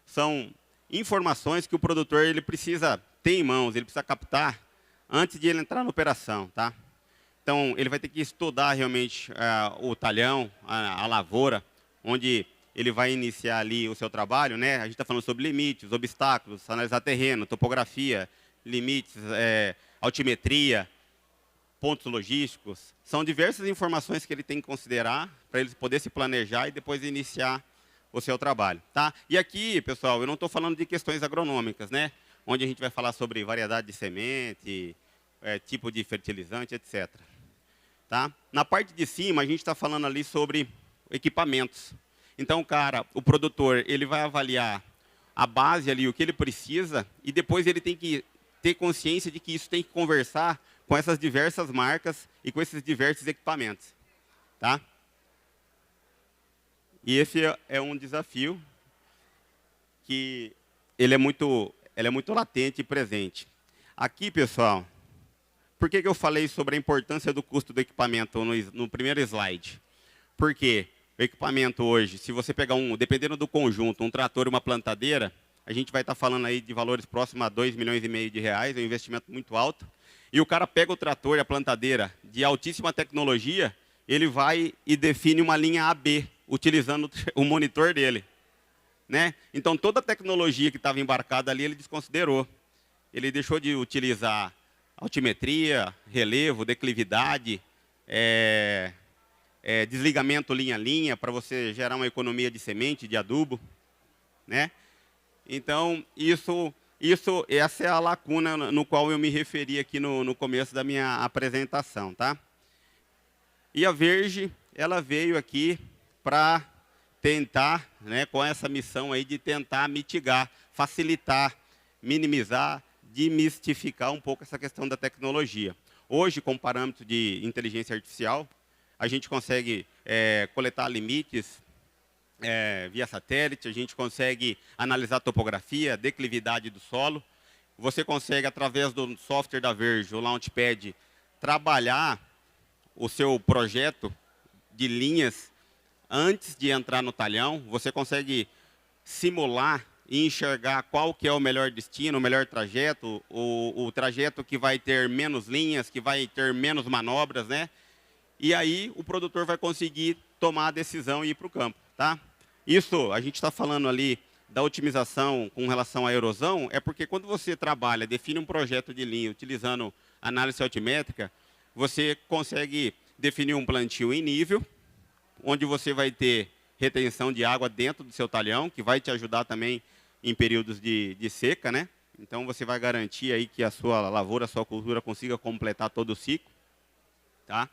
são informações que o produtor ele precisa ter em mãos, ele precisa captar antes de ele entrar na operação, tá? Então, ele vai ter que estudar realmente o talhão, a lavoura, onde ele vai iniciar ali o seu trabalho, né? A gente está falando sobre limites, obstáculos, analisar terreno, topografia, limites, altimetria, pontos logísticos. São diversas informações que ele tem que considerar para ele poder se planejar e depois iniciar o seu trabalho, tá? E aqui, pessoal, eu não estou falando de questões agronômicas, né? Onde a gente vai falar sobre variedade de semente, tipo de fertilizante, etc. Tá? Na parte de cima, a gente está falando ali sobre equipamentos. Então, cara, o produtor ele vai avaliar a base ali, o que ele precisa, e depois ele tem que ter consciência de que isso tem que conversar com essas diversas marcas e com esses diversos equipamentos. Tá? E esse é um desafio que ele é muito latente e presente. Aqui, pessoal, por que eu falei sobre a importância do custo do equipamento no primeiro slide? Porque o equipamento hoje, se você pegar dependendo do conjunto, um trator e uma plantadeira, a gente vai estar falando aí de valores próximos a 2,5 milhões de reais, é um investimento muito alto. E o cara pega o trator e a plantadeira de altíssima tecnologia, ele vai e define uma linha AB, utilizando o monitor dele. Né? Então, toda a tecnologia que estava embarcada ali, ele desconsiderou. Ele deixou de utilizar altimetria, relevo, declividade, desligamento linha a linha, para você gerar uma economia de semente, de adubo. Né? Então, essa é a lacuna no qual eu me referi aqui no começo da minha apresentação. Tá? E a Verge, ela veio aqui para tentar, né, com essa missão aí de tentar mitigar, facilitar, minimizar, demistificar um pouco essa questão da tecnologia. Hoje, com parâmetros de inteligência artificial, a gente consegue coletar limites via satélite, a gente consegue analisar a topografia, declividade do solo. Você consegue, através do software da Verge, o Launchpad, trabalhar o seu projeto de linhas antes de entrar no talhão. Você consegue simular e enxergar qual que é o melhor destino, o melhor trajeto, o trajeto que vai ter menos linhas, que vai ter menos manobras, né? E aí o produtor vai conseguir tomar a decisão e ir para o campo, tá? Isso, a gente está falando ali da otimização com relação à erosão, é porque quando você trabalha, define um projeto de linha utilizando análise altimétrica, você consegue definir um plantio em nível, onde você vai ter retenção de água dentro do seu talhão, que vai te ajudar também em períodos de seca, né? Então, você vai garantir aí que a sua lavoura, a sua cultura consiga completar todo o ciclo. Tá?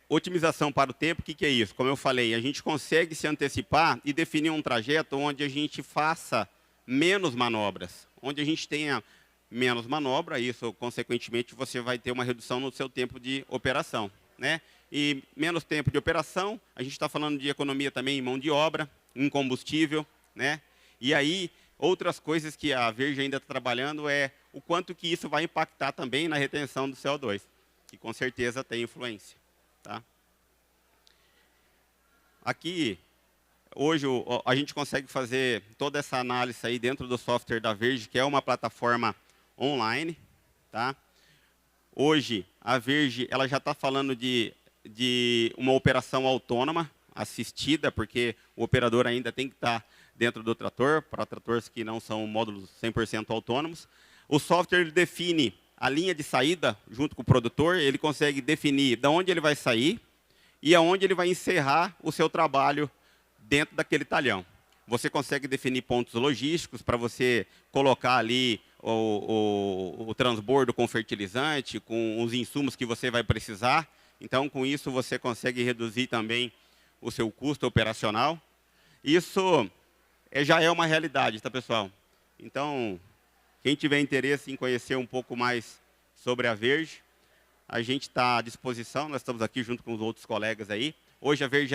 Otimização para o tempo, o que é isso? Como eu falei, a gente consegue se antecipar e definir um trajeto onde a gente faça menos manobras. Onde a gente tenha menos manobra, isso, consequentemente, você vai ter uma redução no seu tempo de operação, né? E menos tempo de operação, a gente está falando de economia também em mão de obra, em combustível, né? E aí, outras coisas que a Verge ainda está trabalhando é o quanto que isso vai impactar também na retenção do CO2, que com certeza tem influência. Tá? Aqui, hoje, a gente consegue fazer toda essa análise aí dentro do software da Verge, que é uma plataforma online. Tá? Hoje, a Verge ela já está falando de uma operação autônoma, assistida, porque o operador ainda tem que estar dentro do trator, para tratores que não são módulos 100% autônomos. O software ele define a linha de saída junto com o produtor, ele consegue definir de onde ele vai sair e aonde ele vai encerrar o seu trabalho dentro daquele talhão. Você consegue definir pontos logísticos para você colocar ali o transbordo com fertilizante, com os insumos que você vai precisar. Então, com isso, você consegue reduzir também o seu custo operacional. Isso já é uma realidade, tá, pessoal? Então, quem tiver interesse em conhecer um pouco mais sobre a Verge, a gente está à disposição, nós estamos aqui junto com os outros colegas aí. Hoje a Verge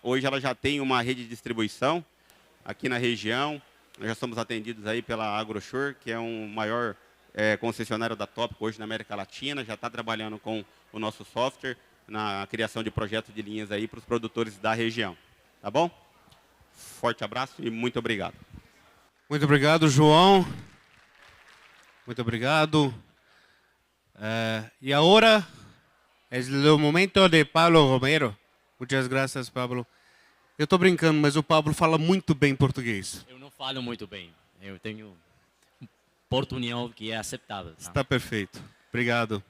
hoje ela já tem uma rede de distribuição aqui na região. Nós já somos atendidos aí pela AgroSure, que é um maior concessionário da Tópico hoje na América Latina, já está trabalhando com o nosso software na criação de projetos de linhas aí para os produtores da região. Tá bom? Forte abraço e muito obrigado. Muito obrigado, João. Muito obrigado. E agora é o momento de Pablo Romero. Muitas graças, Pablo. Eu estou brincando, mas o Pablo fala muito bem português. Eu não falo muito bem. Eu tenho portunhol que é aceitável. Tá? Está perfeito. Obrigado.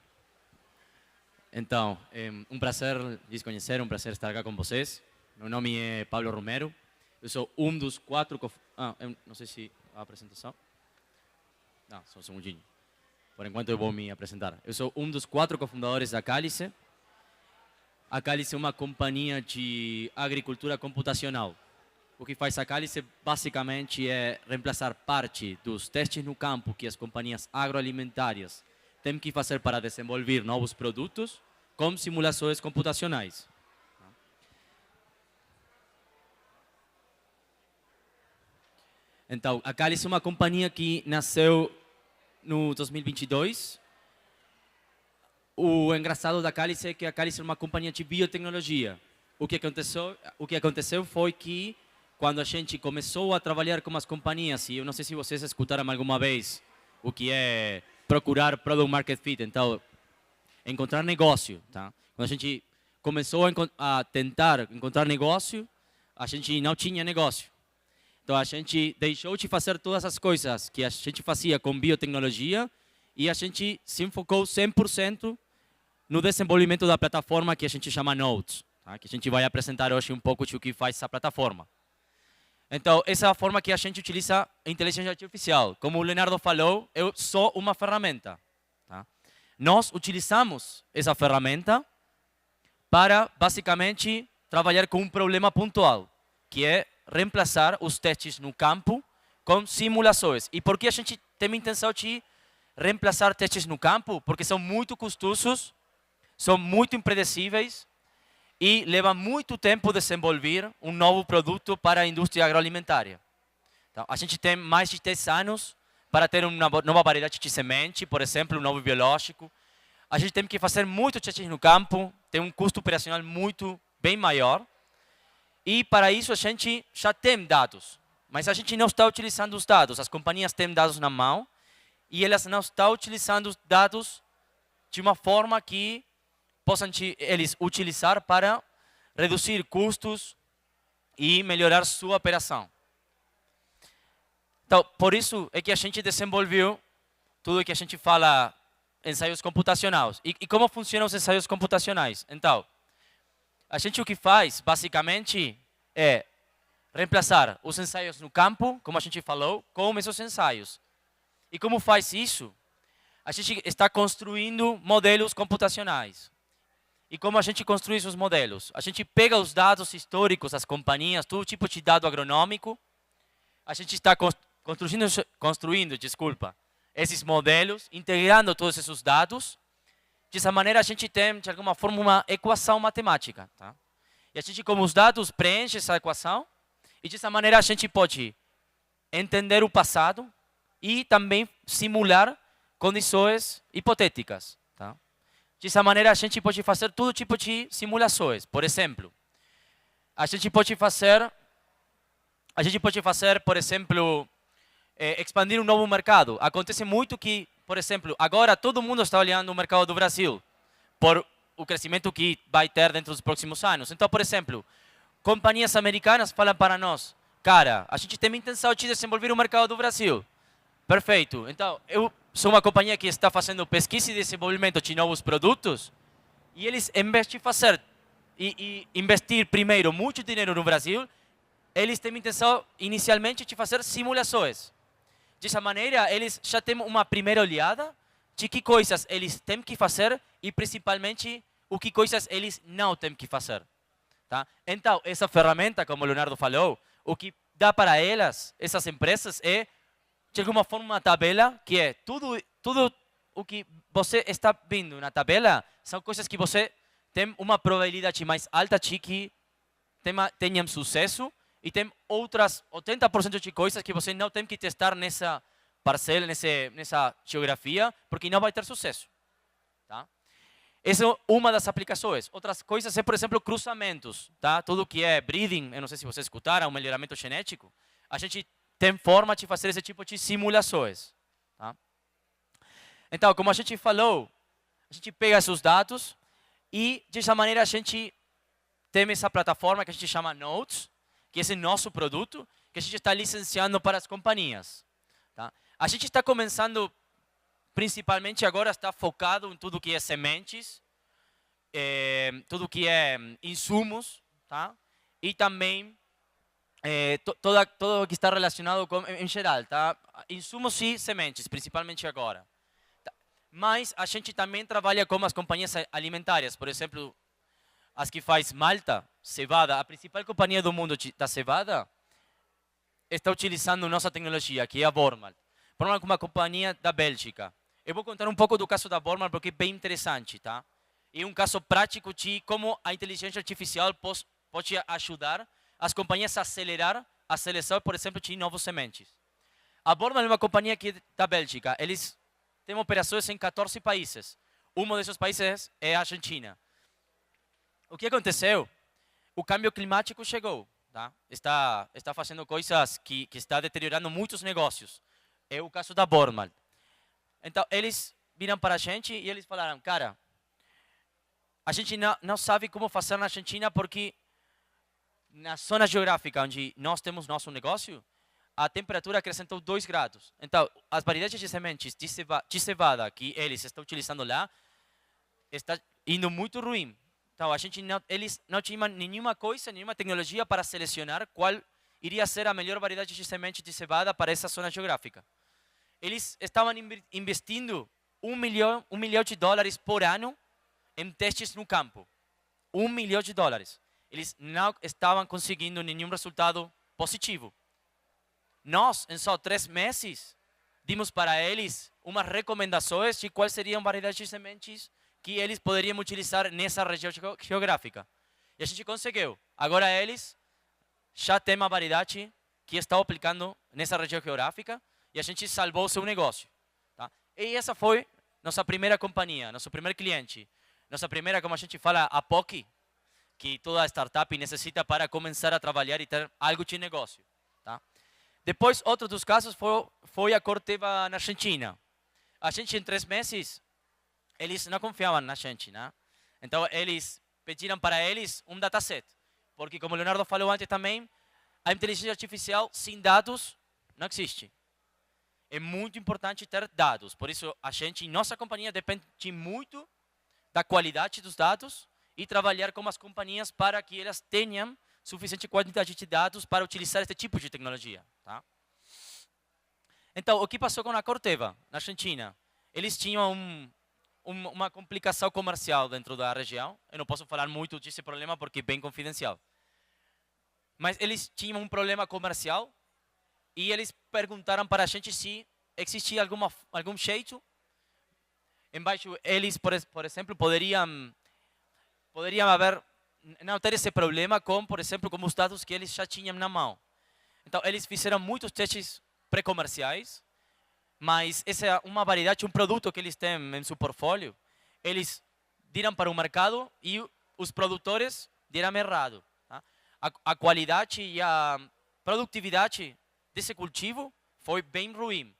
Então, é um prazer lhes conhecer, um prazer estar aqui com vocês. Meu nome é Pablo Romero. Eu sou um dos 4... eu não sei se a apresentação... Não, só um segundinho. Por enquanto eu vou me apresentar. Eu sou um dos 4 cofundadores da Cálice. A Cálice é uma companhia de agricultura computacional. O que faz a Cálice basicamente é reemplaçar parte dos testes no campo que as companhias agroalimentárias têm que fazer para desenvolver novos produtos com simulações computacionais. Então, a Cálice é uma companhia que nasceu no 2022. O engraçado da Cálice é que a Cálice é uma companhia de biotecnologia. O que aconteceu foi que quando a gente começou a trabalhar com as companhias, e eu não sei se vocês escutaram alguma vez o que é procurar Product Market Fit, então, encontrar negócio. Tá? Quando a gente começou a tentar encontrar negócio, a gente não tinha negócio. Então, a gente deixou de fazer todas as coisas que a gente fazia com biotecnologia e a gente se focou 100% no desenvolvimento da plataforma que a gente chama Nodes, tá? Que a gente vai apresentar hoje um pouco de o que faz essa plataforma. Então, essa é a forma que a gente utiliza a inteligência artificial. Como o Leonardo falou, eu sou uma ferramenta. Tá? Nós utilizamos essa ferramenta para, basicamente, trabalhar com um problema pontual, que é reemplaçar os testes no campo com simulações. E por que a gente tem a intenção de reemplaçar testes no campo? Porque são muito custosos, são muito impredecíveis e leva muito tempo desenvolver um novo produto para a indústria agroalimentar. Então, a gente tem mais de 10 anos para ter uma nova variedade de semente, por exemplo, um novo biológico. A gente tem que fazer muitos testes no campo, tem um custo operacional bem maior. E para isso a gente já tem dados, mas a gente não está utilizando os dados. As companhias têm dados na mão e elas não estão utilizando os dados de uma forma que possam eles utilizar para reduzir custos e melhorar sua operação. Então, por isso é que a gente desenvolveu tudo o que a gente fala ensaios computacionais. E como funcionam os ensaios computacionais? Então, a gente o que faz, basicamente, é reemplaçar os ensaios no campo, como a gente falou, com esses ensaios. E como faz isso? A gente está construindo modelos computacionais. E como a gente construi esses modelos? A gente pega os dados históricos das companhias, todo tipo de dado agronômico. A gente está construindo, esses modelos, integrando todos esses dados. Dessa maneira, a gente tem, de alguma forma, uma equação matemática. Tá? E a gente, com os dados, preenche essa equação. E dessa maneira, a gente pode entender o passado e também simular condições hipotéticas. Tá? Dessa maneira, a gente pode fazer todo tipo de simulações. Por exemplo, a gente pode fazer, por exemplo, expandir um novo mercado. Acontece muito que, por exemplo, agora todo mundo está olhando o mercado do Brasil por o crescimento que vai ter dentro dos próximos anos. Então, por exemplo, companhias americanas falam para nós, cara, a gente tem a intenção de desenvolver o mercado do Brasil. Perfeito. Então, eu são uma companhia que está fazendo pesquisa e desenvolvimento de novos produtos, e eles, em vez de fazer e investir primeiro muito dinheiro no Brasil, eles têm intenção inicialmente de fazer simulações. Dessa maneira, eles já têm uma primeira olhada de que coisas eles têm que fazer e principalmente o que coisas eles não têm que fazer. Tá? Então, essa ferramenta, como o Leonardo falou, o que dá para elas, essas empresas, é de alguma forma uma tabela que é tudo o que você está vendo na tabela são coisas que você tem uma probabilidade mais alta de que tenham sucesso e tem outras 80% de coisas que você não tem que testar nessa parcela, nessa geografia, porque não vai ter sucesso. Tá? Essa é uma das aplicações. Outras coisas é, por exemplo, cruzamentos. Tá? Tudo que é breeding, eu não sei se vocês escutaram, melhoramento genético. A gente tem forma de fazer esse tipo de simulações. Tá? Então, como a gente falou, a gente pega esses dados e, dessa maneira, a gente tem essa plataforma que a gente chama Nodes, que é esse nosso produto, que a gente está licenciando para as companhias. Tá? A gente está começando, principalmente agora, está focado em tudo que é sementes, tudo que é insumos, tá? E também todo o que está relacionado com, em geral, tá? Insumos e sementes, principalmente agora. Tá? Mas a gente também trabalha com as companhias alimentares, por exemplo, as que faz malta, cevada. A principal companhia do mundo da cevada está utilizando nossa tecnologia, que é a Bormalt. Bormalt é uma companhia da Bélgica. Eu vou contar um pouco do caso da Bormalt porque é bem interessante, tá? E um caso prático de como a inteligência artificial pode ajudar as companhias a acelerar a seleção, por exemplo, de novos sementes. A Bormalt é uma companhia que é da Bélgica. Eles têm operações em 14 países. Um desses países é a Argentina. O que aconteceu? O câmbio climático chegou. Tá? Está fazendo coisas que está deteriorando muitos negócios. É o caso da Bormalt. Então, eles viram para a gente e eles falaram, cara, a gente não sabe como fazer na Argentina porque na zona geográfica onde nós temos nosso negócio, a temperatura acrescentou 2 graus. Então, as variedades de sementes de cevada que eles estão utilizando lá, está indo muito ruim. Então, eles não tinham nenhuma coisa, nenhuma tecnologia para selecionar qual iria ser a melhor variedade de semente de cevada para essa zona geográfica. Eles estavam investindo $1 milhão por ano em testes no campo. $1 milhão. Eles não estavam conseguindo nenhum resultado positivo. Nós, em só 3 meses, dimos para eles umas recomendações de quais seriam variedades de sementes que eles poderiam utilizar nessa região geográfica. E a gente conseguiu. Agora eles já têm uma variedade que estão aplicando nessa região geográfica e a gente salvou o seu negócio. Tá? E essa foi nossa primeira companhia, nosso primeiro cliente. Nossa primeira, como a gente fala, APOC, que toda startup necessita para começar a trabalhar e ter algo de negócio. Tá? Depois, outro dos casos foi a Corteva na Argentina. A gente, em 3 meses, eles não confiavam na gente, né? Então, eles pediram para eles um dataset. Porque, como o Leonardo falou antes também, a inteligência artificial sem dados não existe. É muito importante ter dados. Por isso, a gente, nossa companhia, depende muito da qualidade dos dados e trabalhar com as companhias para que elas tenham suficiente quantidade de dados para utilizar este tipo de tecnologia. Tá? Então, o que passou com a Corteva, na Argentina? Eles tinham uma complicação comercial dentro da região. Eu não posso falar muito desse problema porque é bem confidencial. Mas eles tinham um problema comercial e eles perguntaram para a gente se existia algum jeito. Embaixo, eles, por exemplo, poderiam não ter esse problema com, por exemplo, com os dados que eles já tinham na mão. Então, eles fizeram muitos testes pré-comerciais, mas essa é uma variedade, um produto que eles têm em seu portfólio. Eles deram para o mercado e os produtores deram errado. Tá? A qualidade e a produtividade desse cultivo foi bem ruim.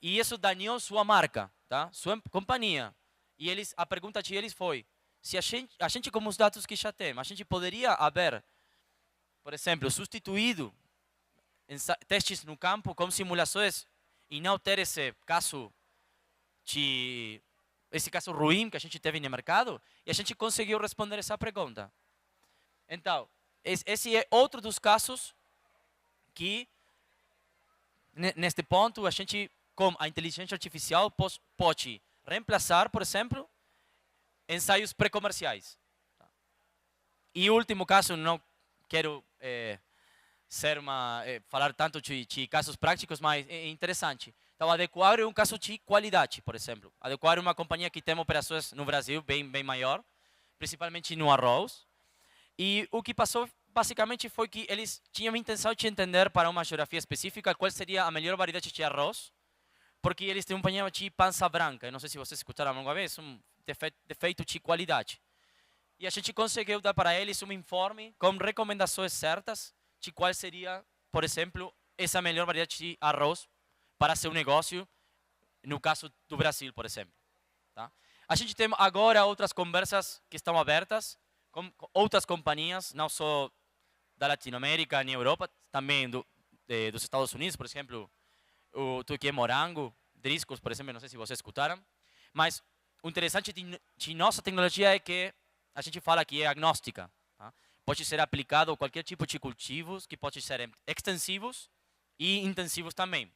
E isso danou sua marca, tá? Sua companhia. E a pergunta de eles foi, se a gente com os dados que já tem, a gente poderia haver, por exemplo, substituído em testes no campo com simulações e não ter esse caso esse caso ruim que a gente teve no mercado, e a gente conseguiu responder essa pergunta. Então, esse é outro dos casos que, neste ponto, a gente, com a inteligência artificial, pode reemplaçar, por exemplo, ensaios pré-comerciais. E o último caso, não quero falar tanto de casos práticos, mas é interessante. Então, adequar é um caso de qualidade, por exemplo. Adequar é uma companhia que tem operações no Brasil bem maior, principalmente no arroz. E o que passou, basicamente, foi que eles tinham a intenção de entender para uma geografia específica qual seria a melhor variedade de arroz, porque eles têm um problema de pança branca. Eu não sei se vocês escutaram alguma vez, um defeito de qualidade. E a gente conseguiu dar para eles um informe com recomendações certas de qual seria, por exemplo, essa melhor variedade de arroz para seu negócio, no caso do Brasil, por exemplo. Tá? A gente tem agora outras conversas que estão abertas com outras companhias, não só da Latinoamérica nem Europa, também dos Estados Unidos, por exemplo, o Tuque Morango, Driscoll's, por exemplo, não sei se vocês escutaram. Mas o interessante de nossa tecnologia é que a gente fala que é agnóstica. Tá? Pode ser aplicado a qualquer tipo de cultivos, que pode ser extensivos e intensivos também.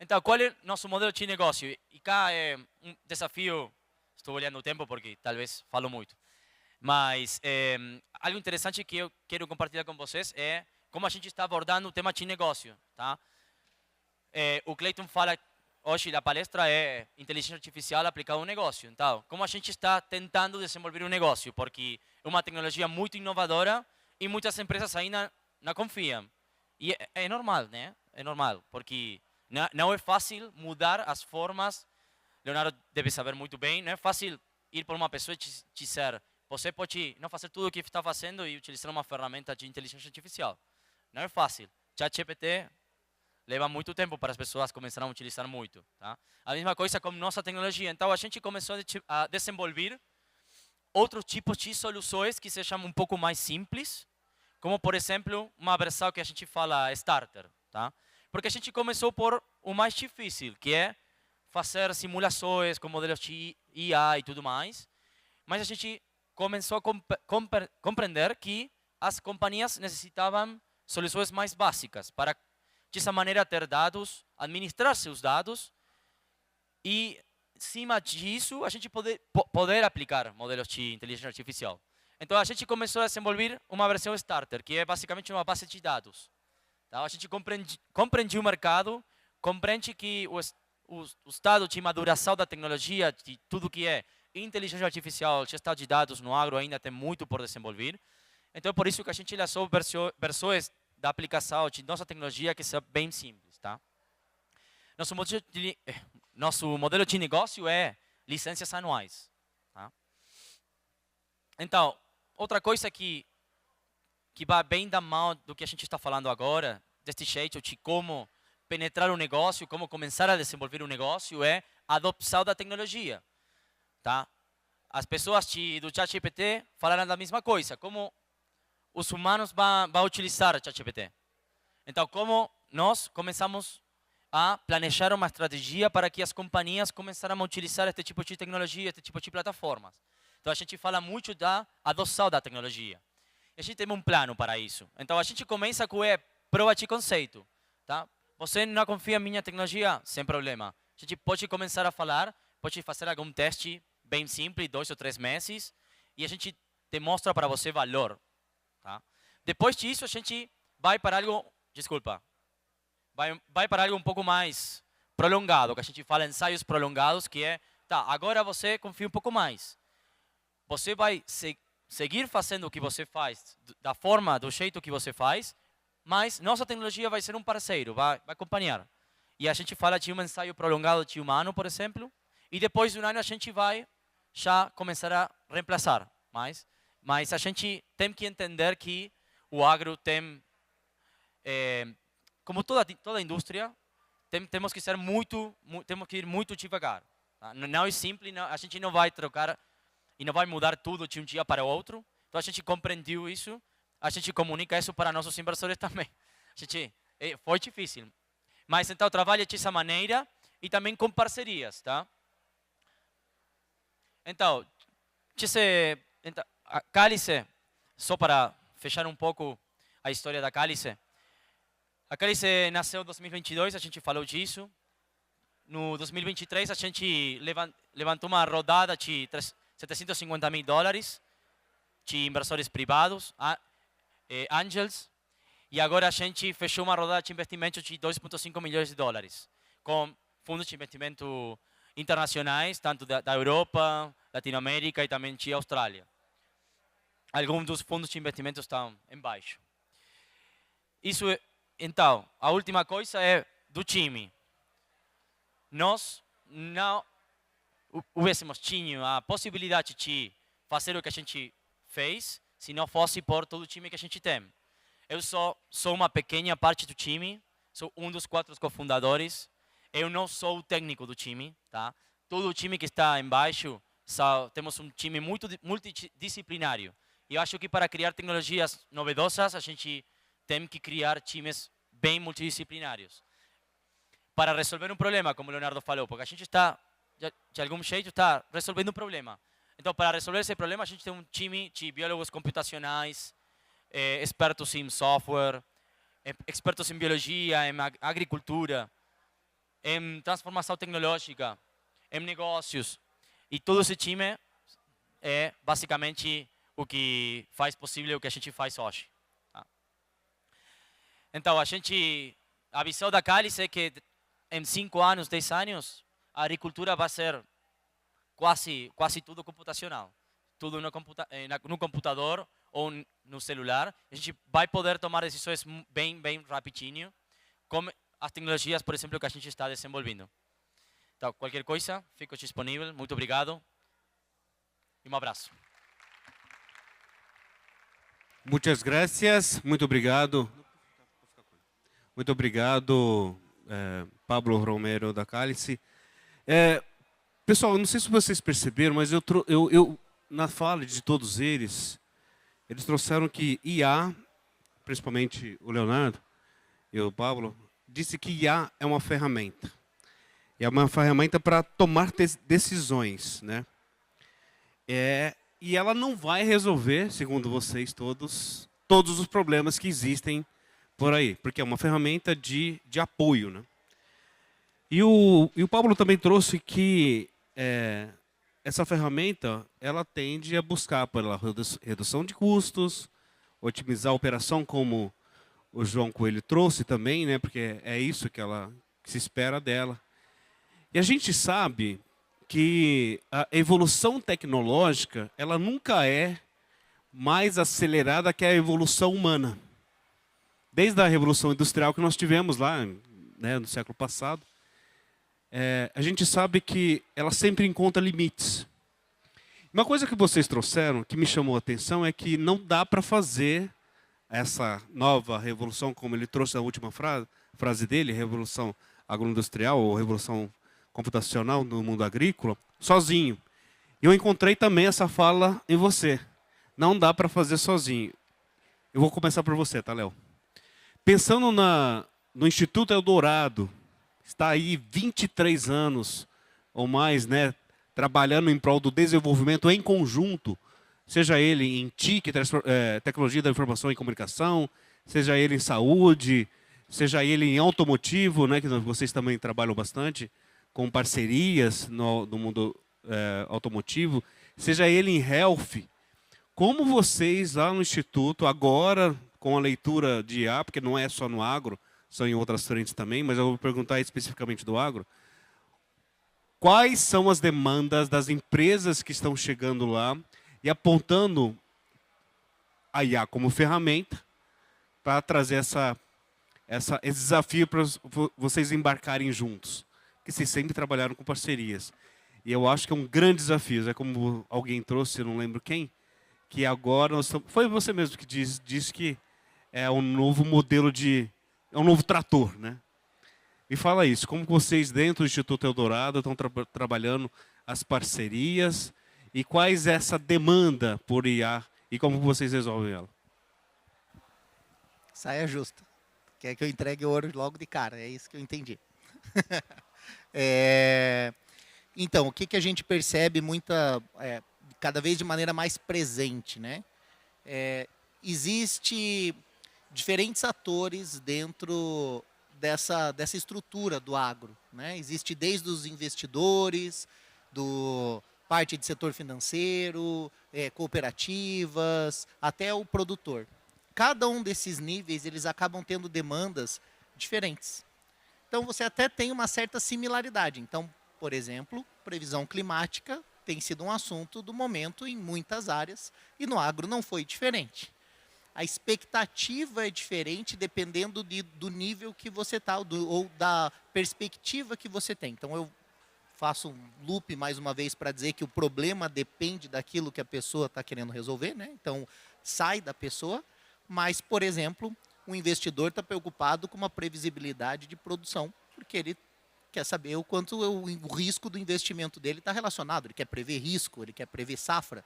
Então, qual é o nosso modelo de negócio? E cá é um desafio, estou olhando o tempo porque talvez falo muito, mas algo interessante que eu quero compartilhar com vocês é como a gente está abordando o tema de negócio. Tá? O Clayton fala hoje, a palestra é inteligência artificial aplicada a um negócio. Então, como a gente está tentando desenvolver um negócio, porque é uma tecnologia muito inovadora e muitas empresas ainda não confiam. E é normal, né? É normal, porque não é fácil mudar as formas. Leonardo deve saber muito bem, não é fácil ir por uma pessoa e dizer, você pode não fazer tudo o que está fazendo e utilizar uma ferramenta de inteligência artificial. Não é fácil. ChatGPT leva muito tempo para as pessoas começarem a utilizar muito. Tá? A mesma coisa com nossa tecnologia. Então, a gente começou a desenvolver outros tipos de soluções que sejam um pouco mais simples, como, por exemplo, uma versão que a gente fala starter. Tá? Porque a gente começou por o mais difícil, que é fazer simulações com modelos de IA e tudo mais. Mas a gente começou a compreender que as companhias necessitavam soluções mais básicas para, dessa maneira, ter dados, administrar seus dados e, acima disso, a gente poder aplicar modelos de inteligência artificial. Então, a gente começou a desenvolver uma versão starter, que é basicamente uma base de dados. Tá? A gente compreende o mercado, compreende que o estado de maduração da tecnologia, de tudo que é inteligência artificial, gestão de dados no agro ainda tem muito por desenvolver. Então, é por isso que a gente lançou versões da aplicação de nossa tecnologia que são bem simples. Tá? Nosso modelo de negócio é licenças anuais. Tá? Então, outra coisa que vai bem da mão do que a gente está falando agora, deste jeito de como penetrar o negócio, como começar a desenvolver um negócio, é a adopção da tecnologia. Tá? As pessoas do ChatGPT falaram da mesma coisa, como os humanos vão utilizar o ChatGPT. Então, como nós começamos a planejar uma estratégia para que as companhias começaram a utilizar este tipo de tecnologia, este tipo de plataformas. Então, a gente fala muito da adoção da tecnologia. E a gente tem um plano para isso. Então, a gente começa com prova de conceito. Tá? Você não confia em minha tecnologia? Sem problema. A gente pode começar a falar, pode fazer algum teste bem simples, 2 ou 3 meses, e a gente te mostra para você valor. Tá? Depois disso, a gente vai para algo, vai para algo um pouco mais prolongado, que a gente fala ensaios prolongados, que é, tá, agora você confia um pouco mais. Você vai seguir fazendo o que você faz, da forma, do jeito que você faz, mas nossa tecnologia vai ser um parceiro, vai acompanhar. E a gente fala de um ensaio prolongado de 1 ano, por exemplo, e depois de 1 ano a gente vai já começar a reemplaçar. Mas a gente tem que entender que o agro tem, como toda indústria, temos que ser temos que ir muito devagar. Tá? Não é simples, a gente não vai trocar e não vai mudar tudo de um dia para o outro. Então a gente compreendeu isso, a gente comunica isso para nossos inversores também. Foi difícil. Mas então trabalha dessa maneira e também com parcerias, tá? Então, a Cálice, só para fechar um pouco a história da Cálice. A Cálice nasceu em 2022, a gente falou disso. No 2023, a gente levantou uma rodada de $750 mil de inversores privados, angels, e agora a gente fechou uma rodada de investimento de $2,5 milhões, com fundos de investimento internacionais, tanto da Europa, Latinoamérica e também de Austrália. Alguns dos fundos de investimento estão embaixo. Isso, então, a última coisa é do time. Nós não tivéssemos tido a possibilidade de fazer o que a gente fez se não fosse por todo o time que a gente tem. Eu sou uma pequena parte do time, sou um dos 4 cofundadores. Eu não sou o técnico do time, tá? Todo o time que está embaixo, temos um time muito multidisciplinário. E eu acho que para criar tecnologias novedosas, a gente tem que criar times bem multidisciplinários. Para resolver um problema, como o Leonardo falou, porque a gente está, de algum jeito, está resolvendo um problema. Então, para resolver esse problema, a gente tem um time de biólogos computacionais, expertos em software, expertos em biologia, em agricultura, em transformação tecnológica, em negócios. E todo esse time é basicamente o que faz possível o que a gente faz hoje. Tá? Então, a visão da Cálice é que em 5 anos, 10 anos, a agricultura vai ser quase tudo computacional. Tudo no computador ou no celular. A gente vai poder tomar decisões bem rapidinho, como as tecnologias, por exemplo, que a gente está desenvolvendo. Então, qualquer coisa, fico disponível. Muito obrigado e um abraço. Muitas gracias, muito obrigado. Muito obrigado, Pablo Romero da Cálice. Pessoal, não sei se vocês perceberam, mas eu na fala de todos eles trouxeram que IA, principalmente o Leonardo e o Pablo, disse que IA é uma ferramenta. É uma ferramenta para tomar decisões, né? E ela não vai resolver, segundo vocês todos os problemas que existem por aí, porque é uma ferramenta de apoio, né? E o Pablo também trouxe que essa ferramenta ela tende a buscar pela redução de custos, otimizar a operação, como o João Coelho trouxe também, né? Porque é isso que se espera dela. E a gente sabe que a evolução tecnológica ela nunca é mais acelerada que a evolução humana. Desde a Revolução Industrial que nós tivemos lá, né, no século passado, a gente sabe que ela sempre encontra limites. Uma coisa que vocês trouxeram, que me chamou a atenção, é que não dá para fazer essa nova revolução, como ele trouxe na última frase dele, revolução agroindustrial ou revolução computacional no mundo agrícola, sozinho. Eu encontrei também essa fala em você. Não dá para fazer sozinho. Eu vou começar por você, tá, Léo? Pensando no Instituto Eldorado, está aí 23 anos ou mais, né, trabalhando em prol do desenvolvimento em conjunto, seja ele em TIC, tecnologia da informação e comunicação, seja ele em saúde, seja ele em automotivo, né, que vocês também trabalham bastante, com parcerias no mundo automotivo, seja ele em health. Como vocês lá no Instituto, agora com a leitura de IA, porque não é só no agro, são em outras frentes também, mas eu vou perguntar especificamente do agro, quais são as demandas das empresas que estão chegando lá e apontando a IA como ferramenta para trazer esse desafio para vocês embarcarem juntos? Porque vocês sempre trabalharam com parcerias. E eu acho que é um grande desafio. É como alguém trouxe, eu não lembro quem, que agora foi você mesmo que disse que é um novo modelo é um novo trator, né? Me fala isso, como vocês dentro do Instituto Eldorado estão trabalhando as parcerias e quais é essa demanda por IA e como vocês resolvem ela? Saia justa. Quer que eu entregue o ouro logo de cara, é isso que eu entendi. Então, o que a gente percebe cada vez de maneira mais presente, né? Existe diferentes atores dentro dessa estrutura do agro, né? Existe desde os investidores, do parte de setor financeiro, cooperativas, até o produtor. Cada um desses níveis, eles acabam tendo demandas diferentes. Então, você até tem uma certa similaridade. Então, por exemplo, previsão climática tem sido um assunto do momento em muitas áreas, e no agro não foi diferente. A expectativa é diferente dependendo do nível que você está, ou da perspectiva que você tem. Então, eu faço um loop mais uma vez para dizer que o problema depende daquilo que a pessoa está querendo resolver, né? Então, sai da pessoa, mas, por exemplo, o investidor está preocupado com uma previsibilidade de produção, porque ele quer saber o quanto o risco do investimento dele está relacionado, ele quer prever risco, ele quer prever safra.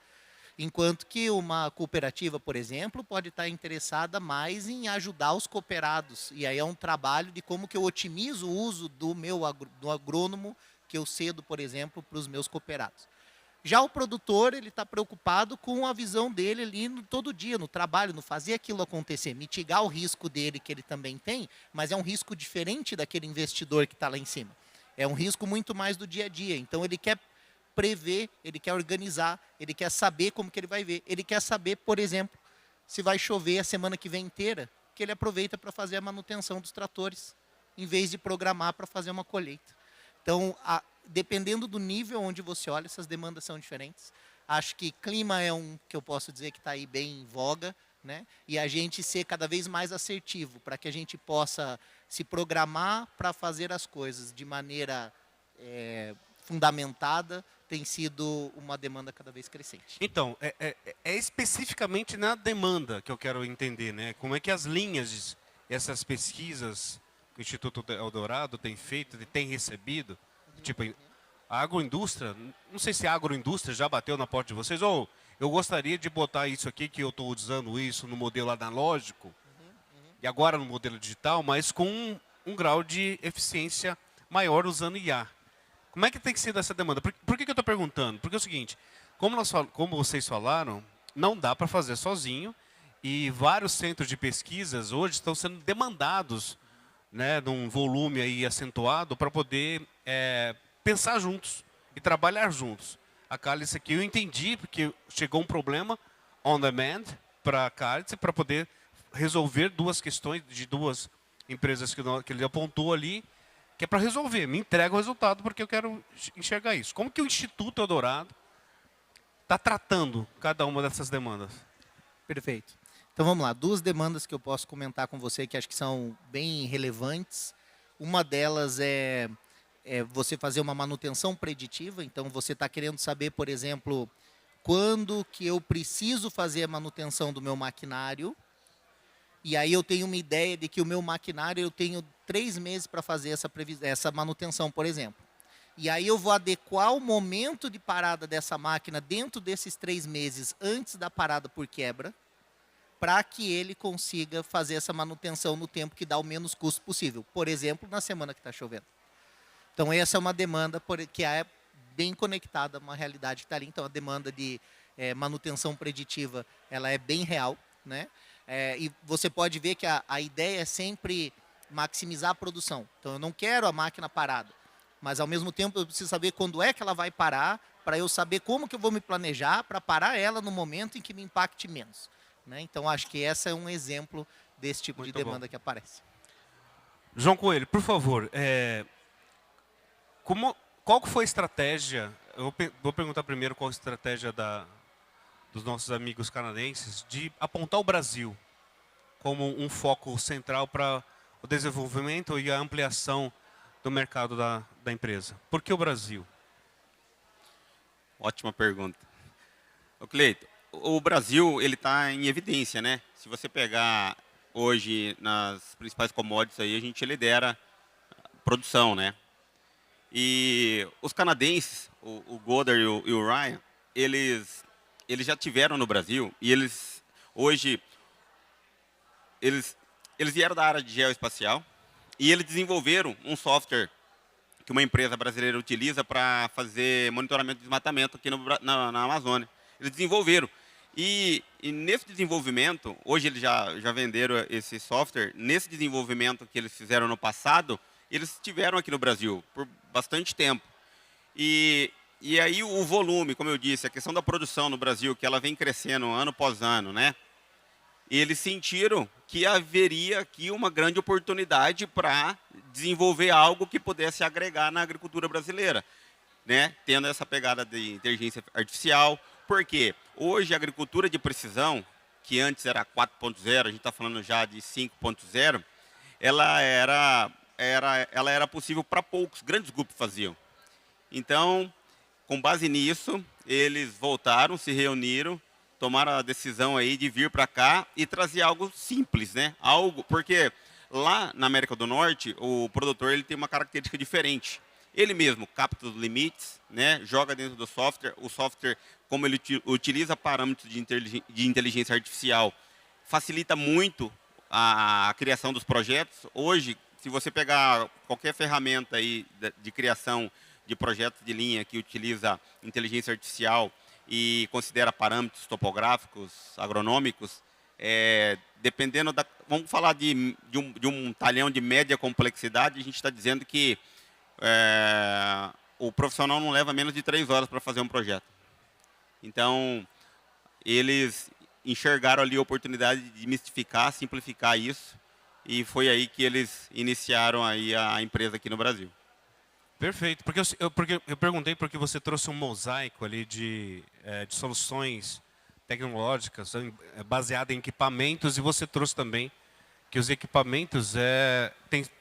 Enquanto que uma cooperativa, por exemplo, pode estar interessada mais em ajudar os cooperados. E aí é um trabalho de como que eu otimizo o uso do agrônomo que eu cedo, por exemplo, para os meus cooperados. Já o produtor, ele está preocupado com a visão dele ali todo dia, no trabalho, no fazer aquilo acontecer, mitigar o risco dele que ele também tem, mas é um risco diferente daquele investidor que está lá em cima. É um risco muito mais do dia a dia. Então, ele quer prever, ele quer organizar, ele quer saber como que ele vai ver. Ele quer saber, por exemplo, se vai chover a semana que vem inteira, que ele aproveita para fazer a manutenção dos tratores, em vez de programar para fazer uma colheita. Então, dependendo do nível onde você olha, essas demandas são diferentes. Acho que clima é um que eu posso dizer que está aí bem em voga, né? E a gente ser cada vez mais assertivo, para que a gente possa se programar para fazer as coisas de maneira fundamentada, tem sido uma demanda cada vez crescente. Então, é especificamente na demanda que eu quero entender, né? Como é que as linhas, essas pesquisas que o Instituto Eldorado tem feito, tem recebido, tipo, a agroindústria, não sei se a agroindústria já bateu na porta de vocês, ou eu gostaria de botar isso aqui, que eu estou usando isso no modelo analógico, e agora no modelo digital, mas com um grau de eficiência maior usando IA. Como é que tem sido essa demanda? Por que eu estou perguntando? Porque é o seguinte, como vocês falaram, não dá para fazer sozinho, e vários centros de pesquisas hoje estão sendo demandados, né, num volume aí acentuado, para poder pensar juntos e trabalhar juntos. A Cálice aqui eu entendi, porque chegou um problema on demand para a Cálice, para poder resolver duas questões de duas empresas que ele apontou ali, que é para resolver. Me entrega o resultado porque eu quero enxergar isso. Como que o Instituto Eldorado está tratando cada uma dessas demandas? Perfeito. Então vamos lá, duas demandas que eu posso comentar com você que acho que são bem relevantes. Uma delas é você fazer uma manutenção preditiva. Então você está querendo saber, por exemplo, quando que eu preciso fazer a manutenção do meu maquinário. E aí eu tenho uma ideia de que o meu maquinário eu tenho 3 meses para fazer essa manutenção, por exemplo. E aí eu vou adequar o momento de parada dessa máquina dentro desses 3 meses antes da parada por quebra, para que ele consiga fazer essa manutenção no tempo que dá o menos custo possível. Por exemplo, na semana que está chovendo. Então, essa é uma demanda que é bem conectada a uma realidade que está ali. Então, a demanda de manutenção preditiva, ela é bem real, né? E você pode ver que a ideia é sempre maximizar a produção. Então, eu não quero a máquina parada, mas, ao mesmo tempo, eu preciso saber quando é que ela vai parar, para eu saber como que eu vou me planejar para parar ela no momento em que me impacte menos. Né? Então, acho que esse é um exemplo desse tipo de demanda que aparece. João Coelho, por favor, qual foi a estratégia, eu vou perguntar primeiro qual a estratégia dos nossos amigos canadenses de apontar o Brasil como um foco central para o desenvolvimento e a ampliação do mercado da empresa. Por que o Brasil? Ótima pergunta. Ô, Cleito, o Brasil ele está em evidência, né? Se você pegar hoje nas principais commodities aí, a gente lidera a produção, né? E os canadenses, o Goddard e o Ryan, eles já tiveram no Brasil e eles hoje eles vieram da área de geoespacial e eles desenvolveram um software que uma empresa brasileira utiliza para fazer monitoramento de desmatamento aqui na Amazônia. Eles desenvolveram. E nesse desenvolvimento, hoje eles já venderam esse software, nesse desenvolvimento que eles fizeram no passado, eles estiveram aqui no Brasil por bastante tempo. E aí o volume, como eu disse, a questão da produção no Brasil, que ela vem crescendo ano após ano, né? Eles sentiram que haveria aqui uma grande oportunidade para desenvolver algo que pudesse agregar na agricultura brasileira, né? Tendo essa pegada de inteligência artificial. Porque hoje a agricultura de precisão, que antes era 4.0, a gente está falando já de 5.0, ela era possível para poucos, grandes grupos faziam. Então, com base nisso, eles voltaram, se reuniram, tomaram a decisão aí de vir para cá e trazer algo simples, né? Porque lá na América do Norte, o produtor ele tem uma característica diferente. Ele mesmo capta os limites, né? Joga dentro do software. O software, como ele utiliza parâmetros de inteligência artificial, facilita muito a criação dos projetos. Hoje, se você pegar qualquer ferramenta aí de criação de projetos de linha que utiliza inteligência artificial e considera parâmetros topográficos, agronômicos, dependendo da... Vamos falar de um talhão de média complexidade, a gente está dizendo que o profissional não leva menos de 3 horas para fazer um projeto. Então, eles enxergaram ali a oportunidade de mistificar, simplificar isso, e foi aí que eles iniciaram aí a empresa aqui no Brasil. Perfeito, porque eu perguntei porque você trouxe um mosaico ali de soluções tecnológicas baseado em equipamentos, e você trouxe também que os equipamentos têm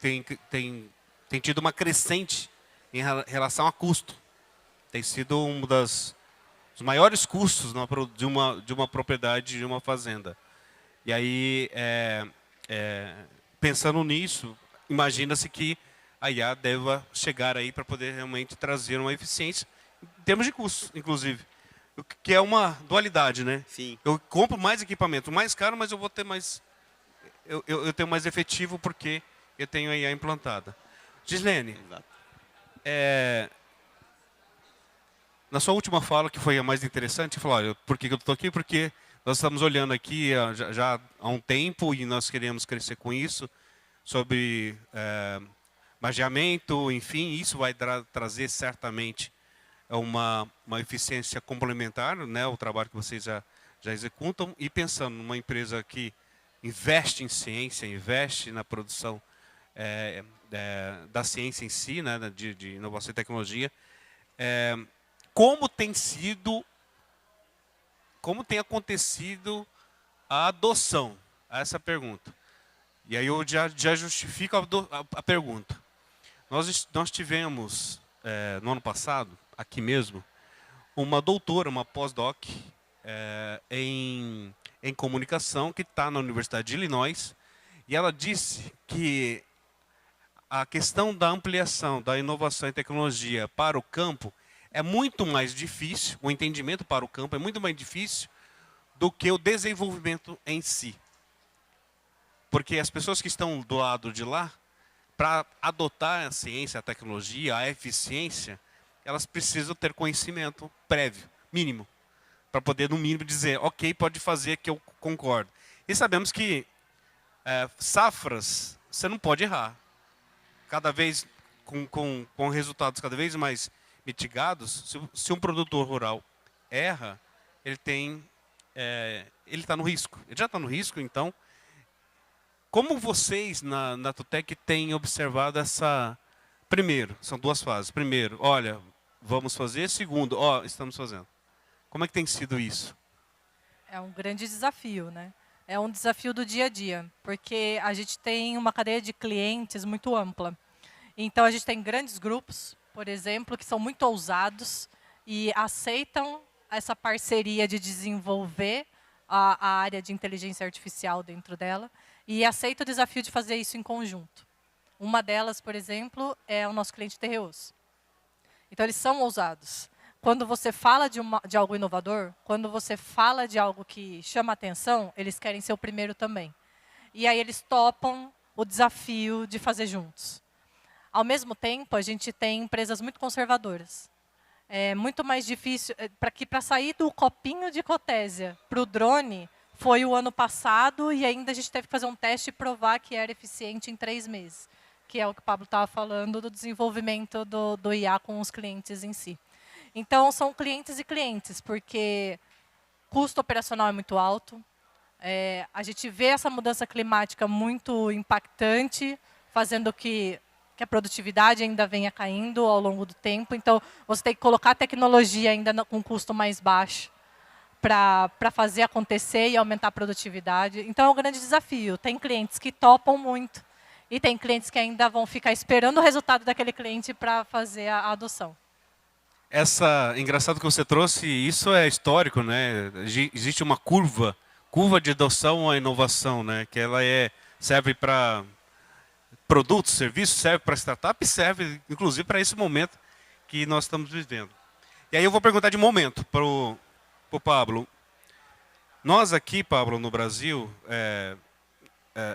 tido uma crescente em relação a custo. Tem sido um dos maiores custos de uma propriedade, de uma fazenda. E aí, pensando nisso, imagina-se que a IA deva chegar aí para poder realmente trazer uma eficiência em termos de custos, inclusive. Que é uma dualidade, né? Sim. Eu compro mais equipamento, mais caro, mas eu vou ter mais... Eu tenho mais efetivo porque eu tenho a IA implantada. Gislene, Exato. Na sua última fala, que foi a mais interessante, você falou, olha, por que eu estou aqui? Porque nós estamos olhando aqui já há um tempo e nós queremos crescer com isso, sobre magiamento, enfim, isso vai trazer certamente uma eficiência complementar, né, o trabalho que vocês já executam. E pensando numa empresa que investe em ciência, investe na produção da ciência em si, né, de inovação e tecnologia, como tem acontecido a adoção? Essa pergunta. E aí eu já justifico a pergunta. Nós tivemos, no ano passado, aqui mesmo, uma doutora, uma pós-doc em comunicação, que está na Universidade de Illinois, e ela disse que a questão da ampliação da inovação e tecnologia para o campo é muito mais difícil, o entendimento para o campo é muito mais difícil do que o desenvolvimento em si. Porque as pessoas que estão do lado de lá, para adotar a ciência, a tecnologia, a eficiência, elas precisam ter conhecimento prévio, mínimo, para poder, no mínimo, dizer, ok, pode fazer que eu concordo. E sabemos que safras, você não pode errar. Cada vez com resultados cada vez mais mitigados, se um produtor rural erra, ele está no risco. Ele já está no risco, então. Como vocês na Tutec têm observado essa... Primeiro, são duas fases. Primeiro, olha, vamos fazer. Segundo, estamos fazendo. Como é que tem sido isso? É um grande desafio, né? É um desafio do dia a dia, porque a gente tem uma cadeia de clientes muito ampla. Então, a gente tem grandes grupos, por exemplo, que são muito ousados e aceitam essa parceria de desenvolver a área de inteligência artificial dentro dela e aceita o desafio de fazer isso em conjunto. Uma delas, por exemplo, é o nosso cliente Terreos. Então, eles são ousados. Quando você fala de algo inovador, quando você fala de algo que chama atenção, eles querem ser o primeiro também. E aí eles topam o desafio de fazer juntos. Ao mesmo tempo, a gente tem empresas muito conservadoras. É muito mais difícil, para sair do copinho de Cotésia para o drone, foi o ano passado e ainda a gente teve que fazer um teste e provar que era eficiente em 3 meses, que é o que o Pablo estava falando do desenvolvimento do IA com os clientes em si. Então, são clientes e clientes, porque custo operacional é muito alto, a gente vê essa mudança climática muito impactante, fazendo que a produtividade ainda venha caindo ao longo do tempo. Então, você tem que colocar a tecnologia ainda com custo mais baixo para fazer acontecer e aumentar a produtividade. Então, é um grande desafio. Tem clientes que topam muito e tem clientes que ainda vão ficar esperando o resultado daquele cliente para fazer a adoção. Engraçado que você trouxe, isso é histórico, né? Existe uma curva de adoção à inovação, né? Que ela serve para produtos, serviços, serve para startup e serve, inclusive, para esse momento que nós estamos vivendo. E aí eu vou perguntar de momento para o Pablo. Nós aqui, Pablo, no Brasil,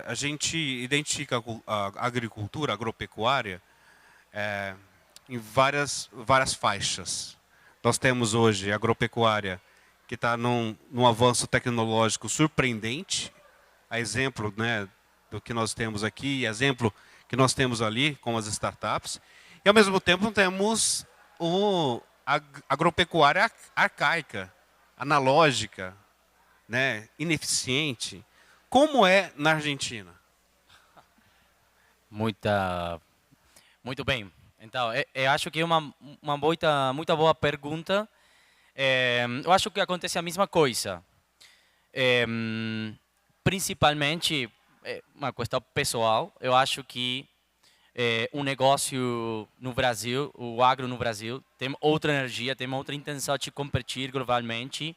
a gente identifica a agricultura, a agropecuária, em várias faixas. Nós temos hoje a agropecuária que está num avanço tecnológico surpreendente, a exemplo, né, do que nós temos aqui, exemplo que nós temos ali com as startups. E, ao mesmo tempo, temos a agropecuária arcaica, analógica, né, ineficiente. Como é na Argentina? Muito bem. Então, eu acho que é uma muito boa pergunta. Eu acho que acontece a mesma coisa. Principalmente, uma questão pessoal, eu acho que um negócio no Brasil, o agro no Brasil, tem outra energia, tem outra intenção de competir globalmente.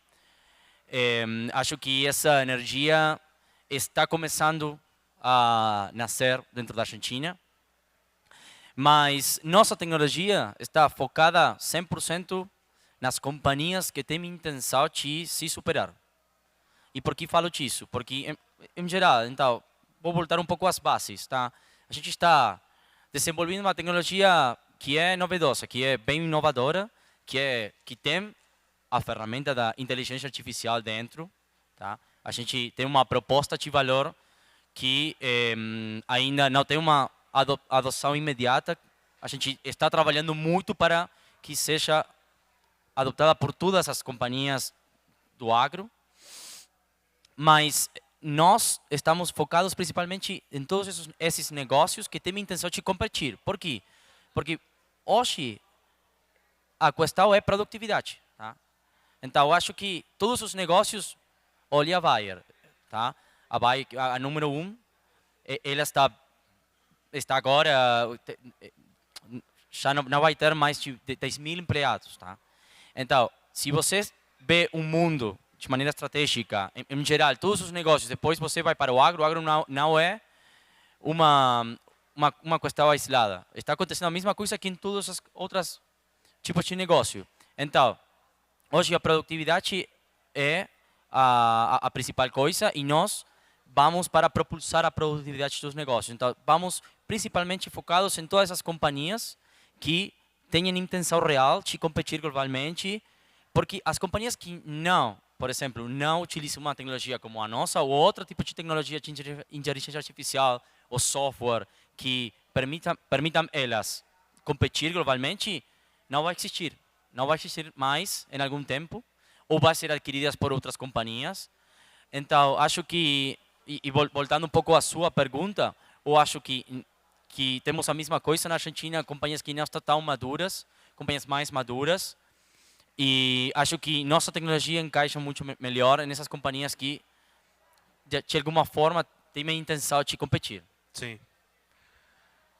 Acho que essa energia está começando a nascer dentro da Argentina, mas nossa tecnologia está focada 100% nas companhias que têm intenção de se superar. E por que falo disso? Porque, em geral, então, vou voltar um pouco às bases, tá? A gente está desenvolvendo uma tecnologia que é novedosa, que é bem inovadora, que tem a ferramenta da inteligência artificial dentro, tá? A gente tem uma proposta de valor que ainda não tem uma adoção imediata. A gente está trabalhando muito para que seja adotada por todas as companhias do agro, mas nós estamos focados principalmente em todos esses negócios que têm a intenção de competir. Por quê? Porque hoje a questão é produtividade, tá? Então, eu acho que todos os negócios, olha a Bayer, tá? A Bayer, a número 1, ela está agora, já não vai ter mais de 10.000 empregados, tá? Então, se você vê um mundo de maneira estratégica, em geral, todos os negócios, depois você vai para o agro não é uma questão aislada. Está acontecendo a mesma coisa que em todos os outros tipos de negócio. Então, hoje a produtividade é a principal coisa e nós vamos para propulsar a produtividade dos negócios. Então, vamos principalmente focados em todas essas companhias que tenham intenção real de competir globalmente, porque as companhias que não, por exemplo, não utilizam uma tecnologia como a nossa ou outro tipo de tecnologia de inteligência artificial ou software que permitam elas competir globalmente, não vai existir. Não vai existir mais em algum tempo, ou vai ser adquiridas por outras companhias. Então, acho que, e voltando um pouco à sua pergunta, eu acho que temos a mesma coisa na Argentina, companhias que não estão tão maduras, companhias mais maduras, e acho que nossa tecnologia encaixa muito melhor nessas companhias que, de alguma forma, têm a intenção de competir. Sim.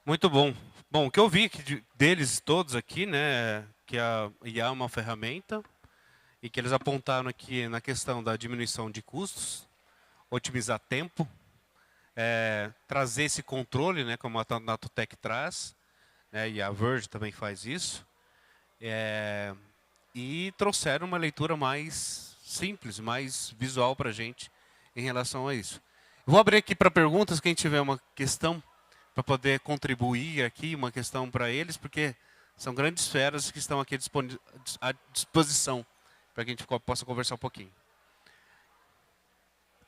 Muito bom. Bom, o que eu vi deles todos aqui, né, que a IA é uma ferramenta e que eles apontaram aqui na questão da diminuição de custos, otimizar tempo, trazer esse controle, né, como a Natutec traz, né, e a Verge também faz isso, e trouxeram uma leitura mais simples, mais visual para a gente em relação a isso. Vou abrir aqui para perguntas, quem tiver uma questão, para poder contribuir aqui, uma questão para eles, porque são grandes feras que estão aqui à disposição para que a gente possa conversar um pouquinho.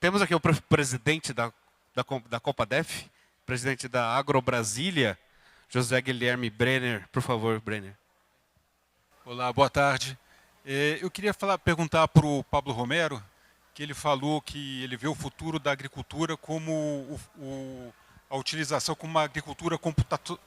Temos aqui o presidente da Copadef, presidente da Agrobrasília, José Guilherme Brenner. Por favor, Brenner. Olá, boa tarde. Eu queria perguntar para o Pablo Romero, que ele falou que ele vê o futuro da agricultura como a utilização como uma agricultura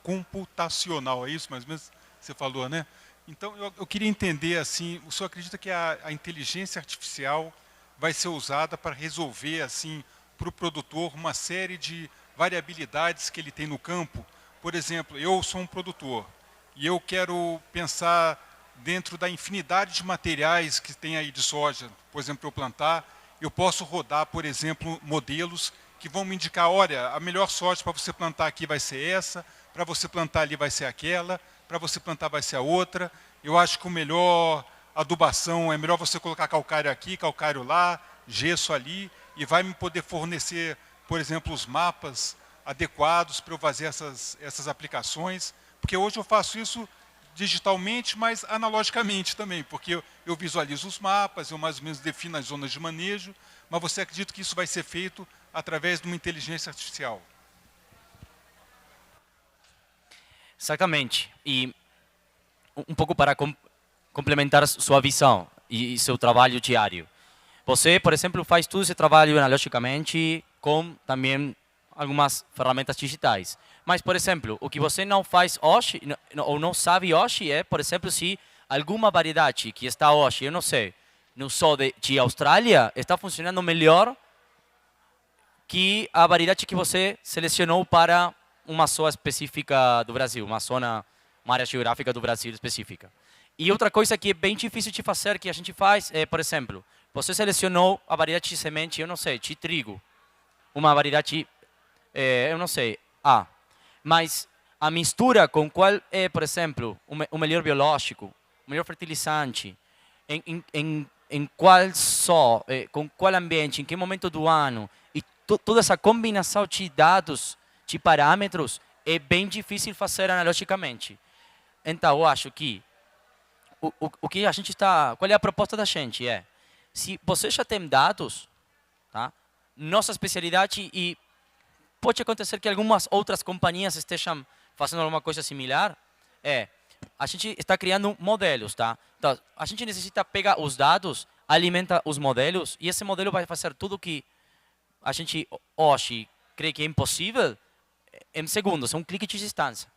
computacional. É isso mais ou menos que você falou, né? Então, eu queria entender, assim, o senhor acredita que a inteligência artificial vai ser usada para resolver, assim, para o produtor uma série de variabilidades que ele tem no campo? Por exemplo, eu sou um produtor e eu quero pensar dentro da infinidade de materiais que tem aí de soja, por exemplo, para eu plantar, eu posso rodar, por exemplo, modelos que vão me indicar, olha, a melhor soja para você plantar aqui vai ser essa, para você plantar ali vai ser aquela, para você plantar vai ser a outra. Eu acho que o melhor adubação é melhor você colocar calcário aqui, calcário lá, gesso ali, e vai me poder fornecer, por exemplo, os mapas adequados para eu fazer essas aplicações, porque hoje eu faço isso digitalmente, mas analogicamente também, porque eu visualizo os mapas, eu mais ou menos defino as zonas de manejo, mas você acredita que isso vai ser feito através de uma inteligência artificial? Exatamente. E um pouco para complementar sua visão e seu trabalho diário. Você, por exemplo, faz todo esse trabalho analogicamente com também algumas ferramentas digitais. Mas, por exemplo, o que você não faz hoje, ou não sabe hoje, é, por exemplo, se alguma variedade que está hoje, eu não sei, no sul de Austrália, está funcionando melhor que a variedade que você selecionou para uma zona específica do Brasil, uma área geográfica do Brasil específica. E outra coisa que é bem difícil de fazer, que a gente faz, é, por exemplo, você selecionou a variedade de semente, eu não sei, de trigo, uma variedade, eu não sei, A. Mas a mistura com qual é, por exemplo, o melhor biológico, o melhor fertilizante, em qual só, com qual ambiente, em que momento do ano, e toda essa combinação de dados, de parâmetros, é bem difícil fazer analogicamente. Então, eu acho que o que a gente está, qual é a proposta da gente? É, se você já tem dados, tá? Nossa especialidade, e pode acontecer que algumas outras companhias estejam fazendo alguma coisa similar, a gente está criando modelos, tá? Então, a gente necessita pegar os dados, alimenta os modelos, e esse modelo vai fazer tudo que a gente hoje crê que é impossível em segundos, é um clique de distância.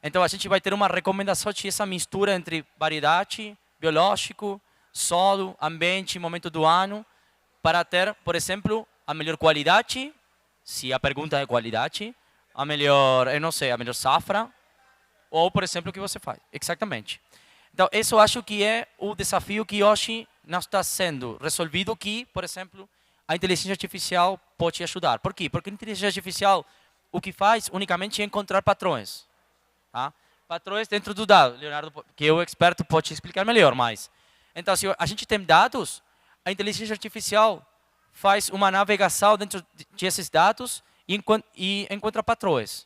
Então, a gente vai ter uma recomendação de essa mistura entre variedade, biológico, solo, ambiente, momento do ano, para ter, por exemplo, a melhor qualidade, se a pergunta é qualidade, a melhor, eu não sei, a melhor safra, ou, por exemplo, o que você faz. Exatamente. Então, isso eu acho que é o desafio que hoje não está sendo resolvido, que, por exemplo, a inteligência artificial pode ajudar. Por quê? Porque a inteligência artificial o que faz unicamente é encontrar patrões. Tá? Patrões dentro do dado. Leonardo, que é o experto, pode explicar melhor, mas... Então, se a gente tem dados, a inteligência artificial faz uma navegação dentro desses dados e encontra patrões.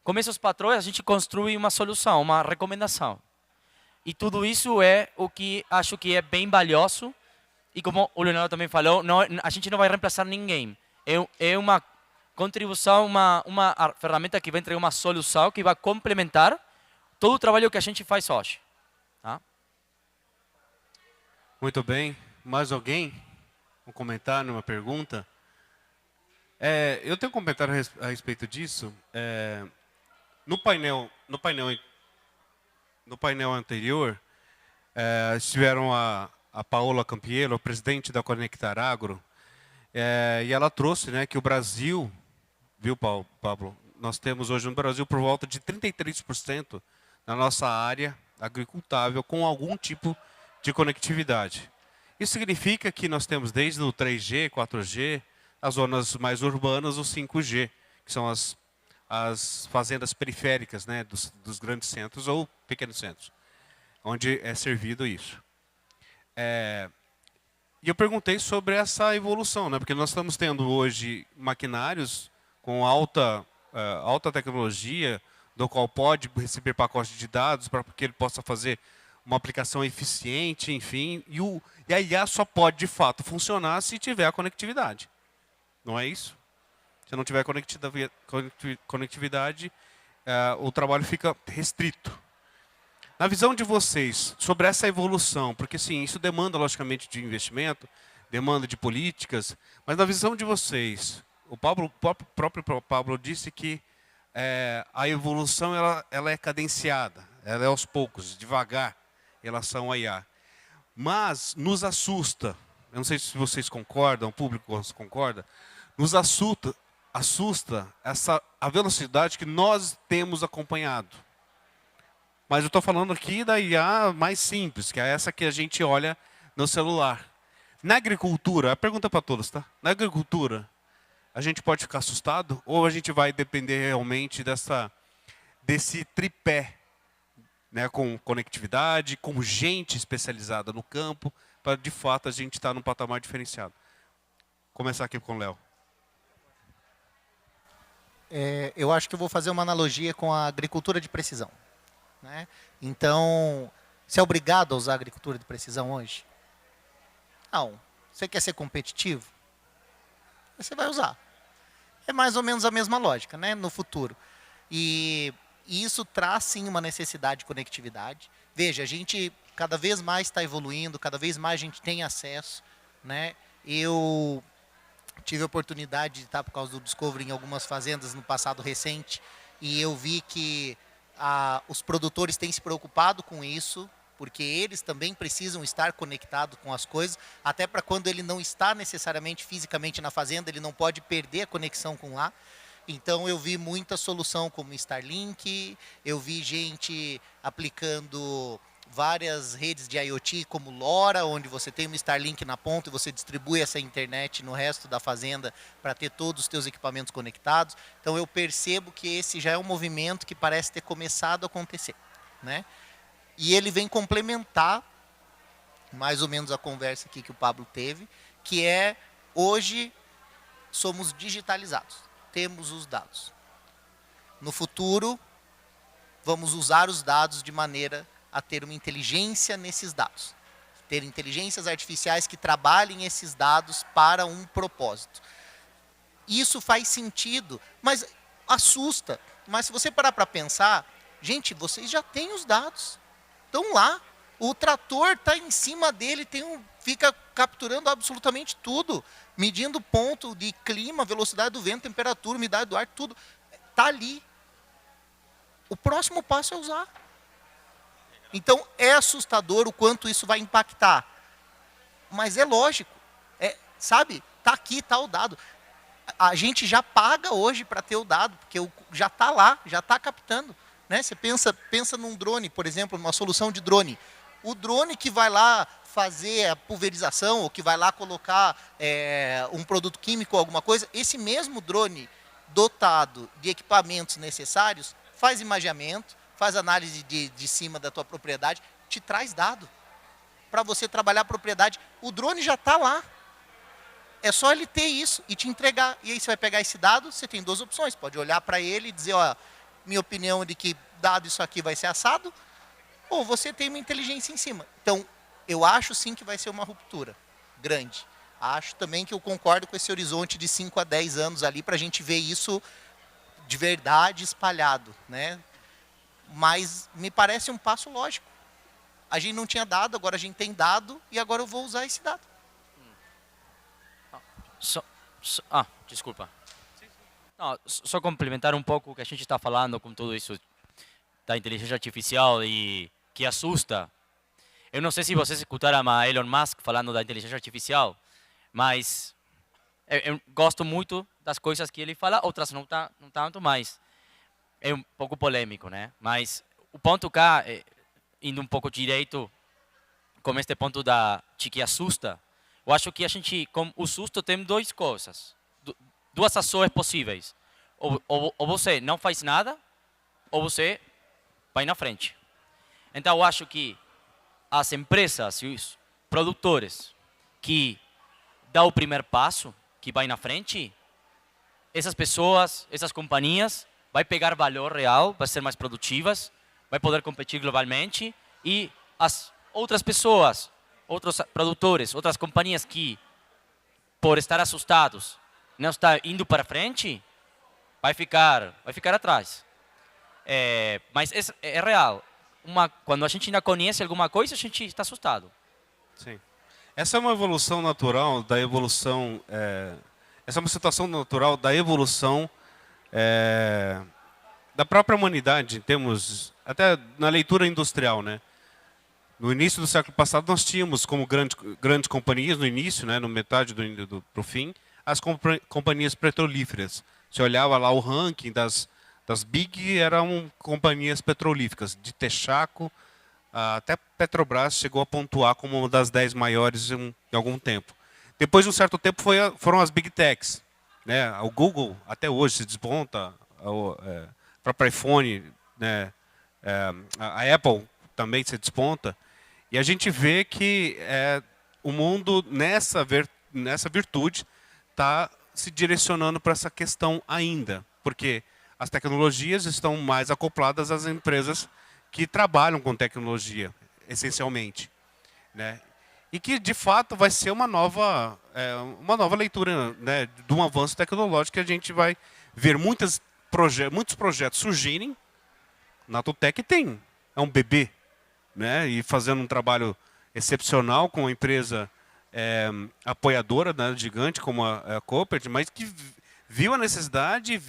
Com esses patrões, a gente construi uma solução, uma recomendação. E tudo isso é o que acho que é bem valioso. E como o Leonardo também falou, a gente não vai reemplaçar ninguém. É uma contribuição, uma ferramenta que vai entregar uma solução que vai complementar todo o trabalho que a gente faz hoje. Tá? Muito bem. Mais alguém? Um comentário, uma pergunta? Eu tenho um comentário a respeito disso. No painel anterior, estiveram a Paola Campiello, presidente da Conectar Agro, e ela trouxe, né, que o Brasil, viu, Pablo, nós temos hoje no Brasil por volta de 33% da nossa área agricultável com algum tipo de conectividade. Isso significa que nós temos desde o 3G, 4G, as zonas mais urbanas, o 5G, que são as fazendas periféricas, né, dos grandes centros ou pequenos centros, onde é servido isso. E eu perguntei sobre essa evolução, né, porque nós estamos tendo hoje maquinários com alta alta tecnologia, do qual pode receber pacotes de dados para que ele possa fazer uma aplicação eficiente, enfim. E a IA só pode, de fato, funcionar se tiver a conectividade. Não é isso? Se não tiver conectividade, o trabalho fica restrito. Na visão de vocês, sobre essa evolução, porque sim, isso demanda, logicamente, de investimento, demanda de políticas, mas na visão de vocês, o próprio Pablo disse que a evolução ela é cadenciada, ela é aos poucos, devagar, em relação à IA. Mas nos assusta, eu não sei se vocês concordam, o público concorda, nos assusta a velocidade que nós temos acompanhado. Mas eu estou falando aqui da IA mais simples, que é essa que a gente olha no celular. Na agricultura, a pergunta para todos, tá? Na agricultura, a gente pode ficar assustado ou a gente vai depender realmente desse tripé, né, com conectividade, com gente especializada no campo, para de fato a gente estar num patamar diferenciado. Vou começar aqui com o Léo. Eu acho que eu vou fazer uma analogia com a agricultura de precisão, né? Então, você é obrigado a usar a agricultura de precisão hoje? Não. Você quer ser competitivo? Você vai usar. É mais ou menos a mesma lógica, né, no futuro. E isso traz, sim, uma necessidade de conectividade. Veja, a gente cada vez mais está evoluindo, cada vez mais a gente tem acesso, né? Eu tive a oportunidade de estar, por causa do Discovery, em algumas fazendas no passado recente, e eu vi que os produtores têm se preocupado com isso, porque eles também precisam estar conectados com as coisas, até para quando ele não está necessariamente fisicamente na fazenda, ele não pode perder a conexão com lá. Então eu vi muita solução como Starlink, eu vi gente aplicando várias redes de IoT como LoRa, onde você tem uma Starlink na ponta e você distribui essa internet no resto da fazenda para ter todos os teus equipamentos conectados. Então eu percebo que esse já é um movimento que parece ter começado a acontecer, né? E ele vem complementar mais ou menos a conversa aqui que o Pablo teve, que é, hoje somos digitalizados, temos os dados. No futuro, vamos usar os dados de maneira a ter uma inteligência nesses dados. Ter inteligências artificiais que trabalhem esses dados para um propósito. Isso faz sentido, mas assusta. Mas se você parar para pensar, gente, vocês já têm os dados. Estão lá. O trator está em cima dele, fica capturando absolutamente tudo. Medindo ponto de clima, velocidade do vento, temperatura, umidade do ar, tudo. Está ali. O próximo passo é usar. Então, é assustador o quanto isso vai impactar. Mas é lógico. Sabe? Está aqui, está o dado. A gente já paga hoje para ter o dado, porque já está lá, já está captando. Né? Você pensa num drone, por exemplo, numa solução de drone. O drone que vai lá fazer a pulverização, ou que vai lá colocar um produto químico ou alguma coisa, esse mesmo drone dotado de equipamentos necessários, faz imageamento, faz análise de cima da tua propriedade, te traz dado para você trabalhar a propriedade. O drone já está lá. É só ele ter isso e te entregar. E aí você vai pegar esse dado, você tem duas opções. Pode olhar para ele e dizer, ó, minha opinião é de que dado isso aqui vai ser assado, ou você tem uma inteligência em cima. Então, eu acho sim que vai ser uma ruptura grande. Acho também que eu concordo com esse horizonte de 5 a 10 anos ali, para a gente ver isso de verdade espalhado, né? Mas me parece um passo lógico. A gente não tinha dado, agora a gente tem dado, e agora eu vou usar esse dado. Desculpa. Não, só complementar um pouco o que a gente está falando com tudo isso da inteligência artificial e que assusta. Eu não sei se vocês escutaram a Elon Musk falando da inteligência artificial, mas eu gosto muito das coisas que ele fala, outras não tanto, mas é um pouco polêmico, né? Mas o ponto cá, indo um pouco direito, com este ponto de que assusta, eu acho que a gente, com o susto, tem duas coisas, duas ações possíveis. Ou você não faz nada, ou você vai na frente. Então, eu acho que as empresas e os produtores que dão o primeiro passo, que vai na frente, essas pessoas, essas companhias, vai pegar valor real, vai ser mais produtivas, vai poder competir globalmente e as outras pessoas, outros produtores, outras companhias que, por estar assustados, não estão indo para frente, vai ficar atrás. Mas é real. Quando a gente ainda conhece alguma coisa, a gente está assustado. Sim. Essa é uma evolução natural da evolução. Essa é uma situação natural da evolução da própria humanidade, em termos até na leitura industrial, né? No início do século passado nós tínhamos como grandes companhias no início, né, no metade pro fim, as companhias petrolíferas. Você olhava lá o ranking das big, eram companhias petrolíferas, de Texaco até Petrobras chegou a pontuar como uma das 10 maiores em algum tempo. Depois de um certo tempo foram as big techs, né? O Google até hoje se desponta, o próprio iPhone, né? A Apple também se desponta. E a gente vê que o mundo, nessa virtude, está se direcionando para essa questão ainda. Porque as tecnologias estão mais acopladas às empresas que trabalham com tecnologia, essencialmente, né? E que, de fato, vai ser uma nova leitura, né, de um avanço tecnológico que a gente vai ver muitos projetos surgirem. Natutec é um bebê, né, e fazendo um trabalho excepcional com uma empresa apoiadora, né, gigante como a Coopert, mas que viu a necessidade e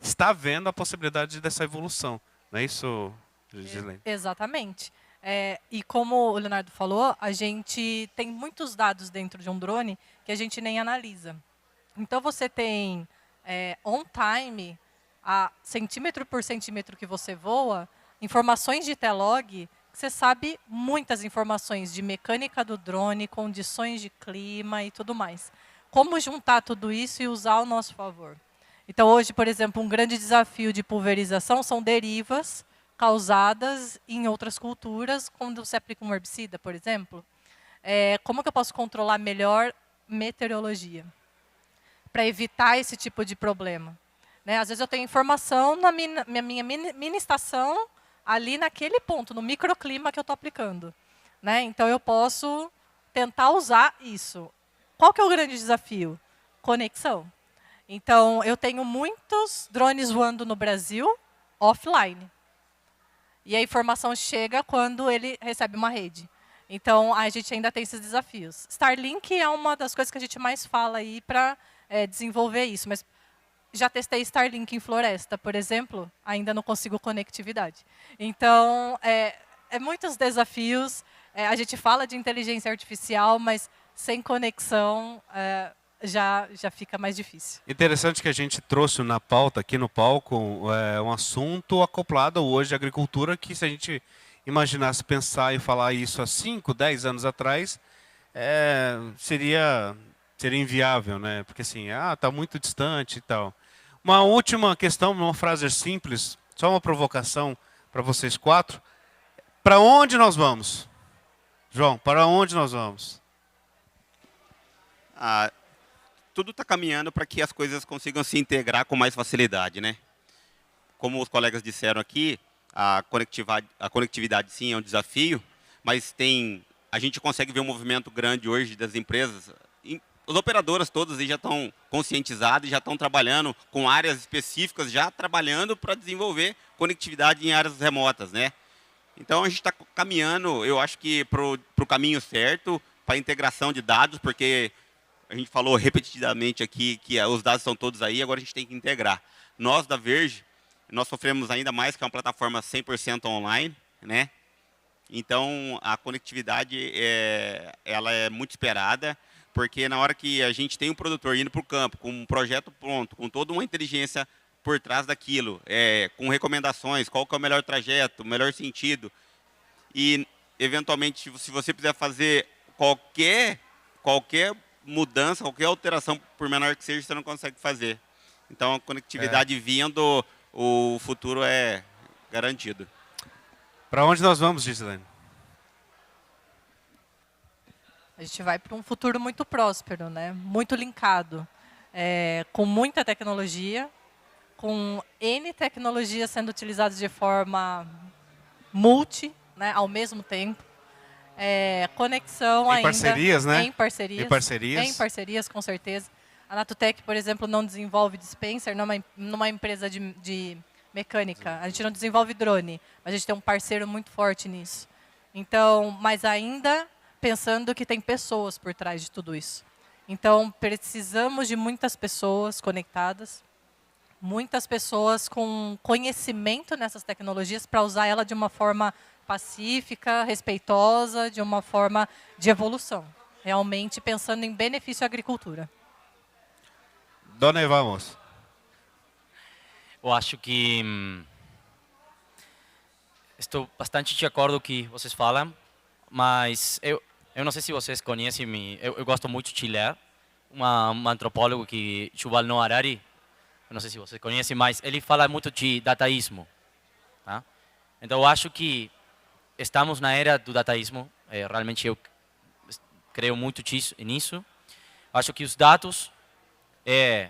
está vendo a possibilidade dessa evolução. Não é isso, Gislaine? Exatamente. E como o Leonardo falou, a gente tem muitos dados dentro de um drone que a gente nem analisa. Então, você tem on time, a centímetro por centímetro que você voa, informações de T-Log, você sabe muitas informações de mecânica do drone, condições de clima e tudo mais. Como juntar tudo isso e usar ao nosso favor? Então, hoje, por exemplo, um grande desafio de pulverização são derivas causadas em outras culturas, quando você aplica um herbicida, por exemplo. Como que eu posso controlar melhor meteorologia? Para evitar esse tipo de problema. Né? Às vezes eu tenho informação na minha mini estação, ali naquele ponto, no microclima que eu estou aplicando. Né? Então, eu posso tentar usar isso. Qual que é o grande desafio? Conexão. Então, eu tenho muitos drones voando no Brasil offline. E a informação chega quando ele recebe uma rede. Então, a gente ainda tem esses desafios. Starlink é uma das coisas que a gente mais fala aí para desenvolver isso. Mas já testei Starlink em floresta, por exemplo, ainda não consigo conectividade. Então, muitos desafios. A gente fala de inteligência artificial, mas sem conexão já fica mais difícil. Interessante que a gente trouxe na pauta, aqui no palco, um assunto acoplado hoje à agricultura, que se a gente imaginasse pensar e falar isso há 5, 10 anos atrás, seria inviável, né? Porque assim, está muito distante e tal. Uma última questão, uma frase simples, só uma provocação para vocês 4. Para onde nós vamos? João, para onde nós vamos? Tudo está caminhando para que as coisas consigam se integrar com mais facilidade, né? Como os colegas disseram aqui, a conectividade sim é um desafio, mas a gente consegue ver um movimento grande hoje das empresas. As operadoras todas aí já estão conscientizadas, já estão trabalhando com áreas específicas, já trabalhando para desenvolver conectividade em áreas remotas, né? Então a gente está caminhando, eu acho que para o caminho certo, para a integração de dados, porque a gente falou repetidamente aqui que os dados são todos aí, agora a gente tem que integrar. Nós da Verge, nós sofremos ainda mais que é uma plataforma 100% online, né? Então a conectividade ela é muito esperada, porque na hora que a gente tem um produtor indo para o campo com um projeto pronto, com toda uma inteligência por trás daquilo, com recomendações, qual que é o melhor trajeto, o melhor sentido, e eventualmente se você quiser fazer qualquer mudança, qualquer alteração, por menor que seja, você não consegue fazer. Então, a conectividade vindo, o futuro é garantido. Para onde nós vamos, Gislaine? A gente vai para um futuro muito próspero, né? Muito linkado. com muita tecnologia, com N tecnologias sendo utilizadas de forma multi, né, ao mesmo tempo. Conexão Em ainda. parcerias, né? Em parcerias. Em parcerias. Em parcerias, com certeza. A Natutec, por exemplo, não desenvolve dispenser numa empresa de mecânica. A gente não desenvolve drone, mas a gente tem um parceiro muito forte nisso. Então, mas ainda pensando que tem pessoas por trás de tudo isso. Então, precisamos de muitas pessoas conectadas, muitas pessoas com conhecimento nessas tecnologias para usar ela de uma forma pacífica, respeitosa, de uma forma de evolução. Realmente pensando em benefício à agricultura. Dona vamos. Eu acho que estou bastante de acordo com o que vocês falam, mas eu não sei se vocês conhecem, eu gosto muito de ler um antropólogo que Yuval Noah Harari, eu não sei se vocês conhecem, mas ele fala muito de dataísmo. Tá? Então eu acho que estamos na era do dataísmo, realmente eu creio muito nisso. Acho que os dados é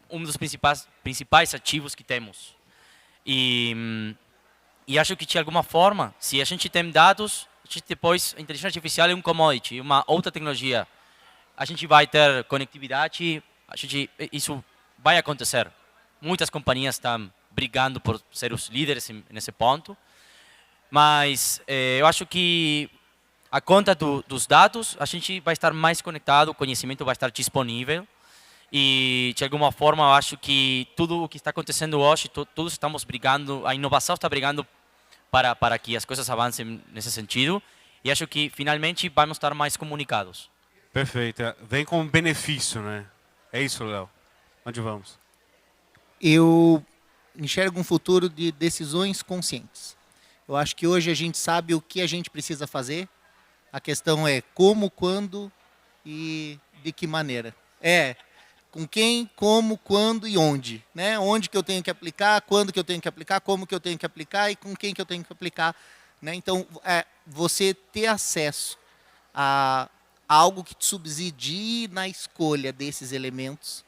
um dos principais ativos que temos. E acho que, de alguma forma, se a gente tem dados, depois a inteligência artificial é um commodity, uma outra tecnologia. A gente vai ter conectividade, isso vai acontecer. Muitas companhias estão brigando por ser os líderes nesse ponto. Mas eu acho que a conta dos dados, a gente vai estar mais conectado, o conhecimento vai estar disponível. E, de alguma forma, eu acho que tudo o que está acontecendo hoje, todos estamos brigando, a inovação está brigando para que as coisas avancem nesse sentido. E acho que, finalmente, vamos estar mais comunicados. Perfeito. Vem com benefício, né? É isso, Léo. Onde vamos? Eu enxergo um futuro de decisões conscientes. Eu acho que hoje a gente sabe o que a gente precisa fazer. A questão é como, quando e de que maneira. Com quem, como, quando e onde. Né? Onde que eu tenho que aplicar, quando que eu tenho que aplicar, como que eu tenho que aplicar e com quem que eu tenho que aplicar. Né? Então, você ter acesso a algo que te subsidie na escolha desses elementos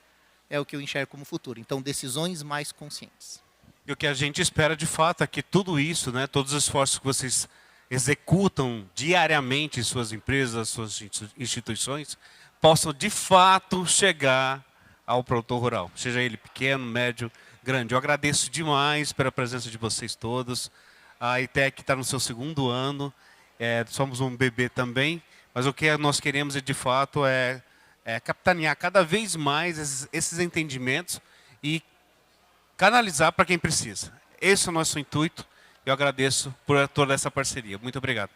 é o que eu enxergo como futuro. Então, decisões mais conscientes. E o que a gente espera de fato é que tudo isso, né, todos os esforços que vocês executam diariamente em suas empresas, suas instituições, possam de fato chegar ao produtor rural, seja ele pequeno, médio, grande. Eu agradeço demais pela presença de vocês todos. A ITEC está no seu 2º ano, somos um bebê também, mas o que nós queremos de fato é capitanear cada vez mais esses entendimentos e canalizar para quem precisa. Esse é o nosso intuito. Eu agradeço por toda essa parceria. Muito obrigado.